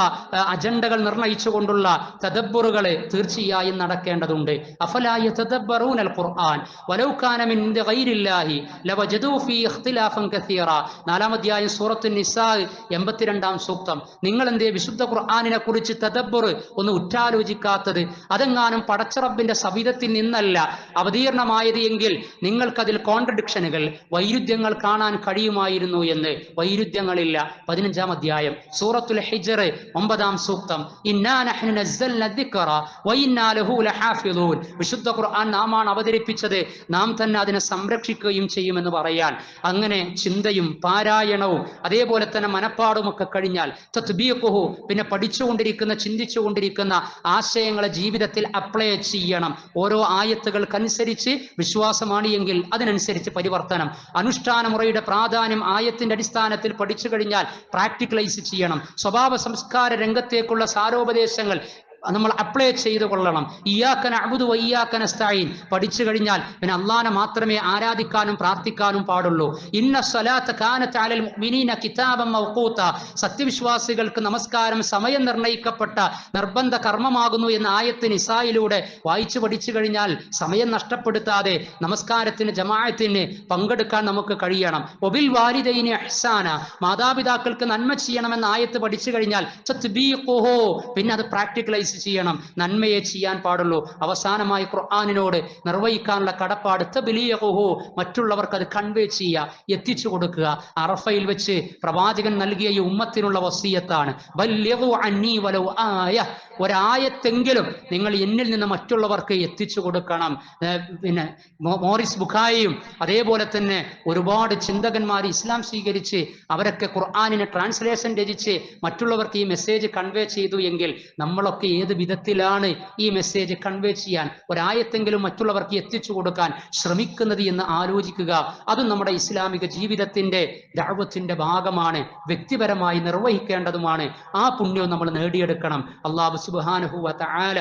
അജണ്ടകൾ നിർണയിച്ചുകൊണ്ടുള്ള തദബ്ബുറുകള് തീർച്ചയായും നടക്കേണ്ടതുണ്ട്. അഫലാ യതദബ്ബറൂനൽ ഖുർആൻ വലൗ കാന മിൻ ഇൻദി ഗൈരില്ലാഹി ലവജദൂ ഫീ ഇഖ്തിലാഫൻ കസീറ. 4-ാം അധ്യായം സൂറത്തുൻ നിസാ 82-ാം സൂക്തം. നിങ്ങൾ എന്തേ വിശുദ്ധ ഖുർആനിനെ കുറിച്ച് തദബ്ബുർ ഒന്ന് ഉറ്റാലോചിക്കാത്തത്? അതെങ്ങാനും പടച്ചറബിന്റെ സവിധത്തിൽ നിന്നല്ല അവതീർണമായത് എങ്കിൽ നിങ്ങൾക്കതിൽ കോൺട്രഡിക്ഷനുകൾ, വൈരുദ്ധ്യങ്ങൾ കാണാൻ കഴിയുമായിരുന്നു എന്ന്. വൈരുദ്ധ്യങ്ങളില്ല. 15-ാം അധ്യായം സൂറത്തുൽ ഹിജ്ർ 9-ാം സൂക്തം. ഇന്നാ നഹ്നു നസ്സൽന ദിക്റ വഇന്നാ ലഹു ലഹാഫിളൂൻ. വിശുദ്ധ ഖുർആൻ നാമാണ് അവതരിപ്പിച്ചത്, നാം തന്നെ അതിനെ സംരക്ഷിക്കുകയും ചെയ്യുമെന്ന് പറയാൻ. അങ്ങനെ ചിന്തയും പാരായണവും അതേപോലെ തന്നെ മനപ്പാടും ഒക്കെ കഴിഞ്ഞാൽ തത്ബീഖുഹു, പിന്നെ പഠിച്ചുകൊണ്ടിരിക്കുന്ന ചിന്തിച്ചുകൊണ്ടിരിക്കുന്ന ആശയങ്ങളെ ജീവിതത്തിൽ അപ്ലൈ ചെയ്യണം. ഓരോ ആയത്തുകൾക്കനുസരിച്ച് വിശ്വാസമാണ് എങ്കിൽ അതിനനുസരിച്ച് പരിവർത്തനം. അനുഷ്ഠാന മുറയുടെ പ്രാധാന്യം ആയത്തിന്റെ അടിസ്ഥാനത്തിൽ പഠിച്ചു കഴിഞ്ഞാൽ പ്രാക്ടിക്കലൈസ് ചെയ്യണം. സ്വഭാവ സംസ്കാര രംഗത്തേക്കുള്ള സാരോപദേശങ്ങൾ നമ്മൾ അപ്ലൈ ചെയ്തു കൊള്ളണം. ഇയ്യാക നഅ്ബുദു വ ഇയ്യാക നസ്തഈൻ പഠിച്ചു കഴിഞ്ഞാൽ പിന്നെ അല്ലാഹനെ മാത്രമേ ആരാധിക്കാനും പ്രാർത്ഥിക്കാനും പാടുള്ളൂ. ഇന്ന സ്വലാത്ത കാനത് അലൽ മുഅ്മിനീന കിതാബൻ മൗഖൂത. സത്യവിശ്വാസികൾക്ക് നമസ്കാരം സമയം നിർണയിക്കപ്പെട്ട നിർബന്ധ കർമ്മമാകുന്നു എന്ന ആയത്ത് നിസായിലൂടെ വായിച്ചു പഠിച്ചു കഴിഞ്ഞാൽ സമയം നഷ്ടപ്പെടുത്താതെ നമസ്കാരത്തിന് ജമാഅത്തിന് പങ്കെടുക്കാൻ നമുക്ക് കഴിയണം. ഒബിൽ വാലിദൈനി ഇഹ്സാന, മാതാപിതാക്കൾക്ക് നന്മ ചെയ്യണമെന്ന ആയത്ത് പഠിച്ചു കഴിഞ്ഞാൽ തത്ബീഖുഹു, പിന്നെ അത് പ്രാക്ടിക്കലൈസ് ചെയ്യണം. നന്മയെ ചെയ്യാൻ പാടുള്ളൂ. അവസാനമായി ഖുർആനിനോട് നിർവഹിക്കാനുള്ള കടപ്പാട് തബ്ലീഗുഹു, മറ്റുള്ളവർക്ക് അത് കൺവേ ചെയ്യുക, എത്തിച്ചു കൊടുക്കുക. അറഫയിൽ വെച്ച് പ്രവാചകൻ നൽകിയ ഈ ഉമ്മത്തിനുള്ള വസിയത്താണ്. ബല്ലിഗു അന്നി വലൗ ആയ, ഒരായത്തെങ്കിലും നിങ്ങൾ എന്നിൽ നിന്ന് മറ്റുള്ളവർക്ക് എത്തിച്ചു കൊടുക്കണം. പിന്നെ മോറിസ് ബുഖാരിയും അതേപോലെ തന്നെ ഒരുപാട് ചിന്തകന്മാർ ഇസ്ലാം സ്വീകരിച്ച് അവരൊക്കെ ഖുർആനിനെ ട്രാൻസ്ലേഷൻ രചിച്ച് മറ്റുള്ളവർക്ക് ഈ മെസ്സേജ് കൺവേ ചെയ്തു എങ്കിൽ നമ്മളൊക്കെ ഏത് വിധത്തിലാണ് ഈ മെസ്സേജ് കൺവേ ചെയ്യാൻ, ഒരായത്തെങ്കിലും മറ്റുള്ളവർക്ക് എത്തിച്ചു കൊടുക്കാൻ ശ്രമിക്കുന്നത് എന്ന് ആലോചിക്കുക. അതും നമ്മുടെ ഇസ്ലാമിക ജീവിതത്തിന്റെ ദഅവത്തിന്റെ ഭാഗമാണ്, വ്യക്തിപരമായി നിർവഹിക്കേണ്ടതുമാണ്. ആ പുണ്യവും നമ്മൾ നേടിയെടുക്കണം. അല്ലാഹു സുബ്ഹാനഹു വ തആല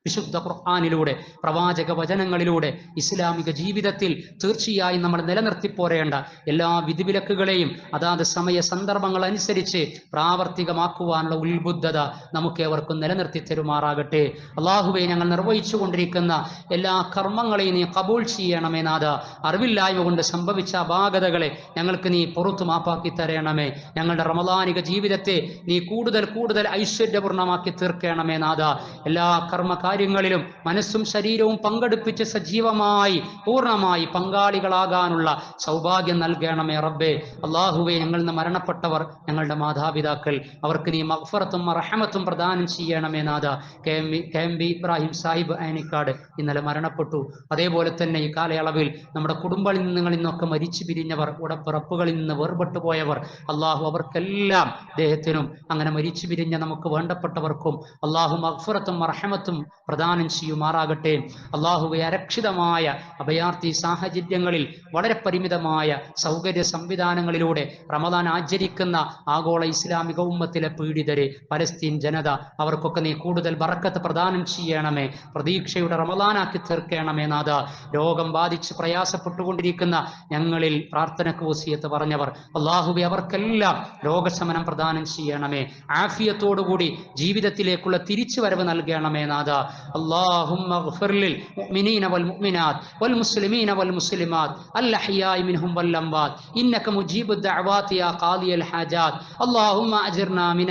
വിശുദ്ധ ഖുർആനിലൂടെ, പ്രവാചക വചനങ്ങളിലൂടെ ഇസ്ലാമിക ജീവിതത്തിൽ തീർച്ചയായും നമ്മൾ നിലനിർത്തിപ്പോരേണ്ട എല്ലാ വിധിവിലക്കുകളെയും അതാത് സമയ സന്ദർഭങ്ങൾ അനുസരിച്ച് പ്രാവർത്തികമാക്കുവാനുള്ള ഉത്ബുദ്ധത നമുക്കേവർക്കും നിലനിർത്തി തരുമാറാകട്ടെ. അള്ളാഹുവെ, ഞങ്ങൾ നിർവഹിച്ചു കൊണ്ടിരിക്കുന്ന എല്ലാ കർമ്മങ്ങളെയും നീ കബൂൾ ചെയ്യണമേ നാഥ. അറിവില്ലായ്മ കൊണ്ട് സംഭവിച്ച അപാകതകളെ ഞങ്ങൾക്ക് നീ പുറത്തു മാപ്പാക്കി തരണമേ. ഞങ്ങളുടെ റമദാനിക ജീവിതത്തെ നീ കൂടുതൽ കൂടുതൽ ഐശ്വര്യപൂർണ്ണമാക്കി തീർക്കണമേ നാഥ. എല്ലാ കർമ്മകാര്യങ്ങളിലും മനസ്സും ശരീരവും പങ്കെടുപ്പിച്ച് സജീവമായി പൂർണ്ണമായി പങ്കാളികളാകാനുള്ള സൗഭാഗ്യം നൽകണമേ റബ്ബേ. അള്ളാഹുവെ, ഞങ്ങളിൽ നിന്ന് മരണപ്പെട്ടവർ, ഞങ്ങളുടെ മാതാപിതാക്കൾ, അവർക്ക് നീ മഗ്ഫിറത്തും റഹ്മത്തും പ്രദാനം ചെയ്യണമേ നാഥ. KMB ഇബ്രാഹിം സാഹിബ് അയനിക്കാട് ഇന്നലെ മരണപ്പെട്ടു. അതേപോലെ തന്നെ ഈ കാലയളവിൽ നമ്മുടെ കുടുംബങ്ങളിൽ നിന്നൊക്കെ മരിച്ചു പിരിഞ്ഞവർ, ഉടപ്പിറപ്പുകളിൽ നിന്ന് വേർപെട്ടു പോയവർ, അള്ളാഹു അവർക്കെല്ലാം ദേഹത്തിനും അങ്ങനെ മരിച്ചു പിരിഞ്ഞ നമുക്ക് വേണ്ടപ്പെട്ടവർക്കും അള്ളാഹു മഗ്ഫിറത്തും റഹ്മത്തും പ്രദാനം ചെയ്യുമാറാകട്ടെ. അള്ളാഹുവെ, അരക്ഷിതമായ അഭയാർത്ഥി സാഹചര്യങ്ങളിൽ വളരെ പരിമിതമായ സൗകര്യ സംവിധാനങ്ങളിലൂടെ റമദാൻ ആചരിക്കുന്ന ആഗോള ഇസ്ലാമിക ഉമ്മത്തിലെ പീഡിതരെ, പലസ്തീൻ ജനത, അവർക്കൊക്കെ നീ കൂടുതൽ ബറക്കത്ത് പ്രദാനം ചെയ്യണമേ. പ്രതീക്ഷയുടെ റമദാനാക്കി തീർക്കണമേ നാഥ. രോഗം ബാധിച്ച് പ്രയാസപ്പെട്ടുകൊണ്ടിരിക്കുന്ന ഞങ്ങളിൽ പ്രാർത്ഥനക്ക് വസിയത്ത് പറഞ്ഞവർ, അള്ളാഹുവെ, അവർക്കെല്ലാം രോഗശമനം പ്രദാനം ചെയ്യണമേ. ആഫിയത്തോടുകൂടി ജീവിതത്തിലേക്കുള്ള തിരിച്ചുവരവ് നൽകണമേ നാഥ. اللهم اغفر للمؤمنين والمؤمنات والمسلمين والمسلمات الأحياء منهم والأموات إنك مجيب الدعوات يا قاضي الحاجات. اللهم أجرنا من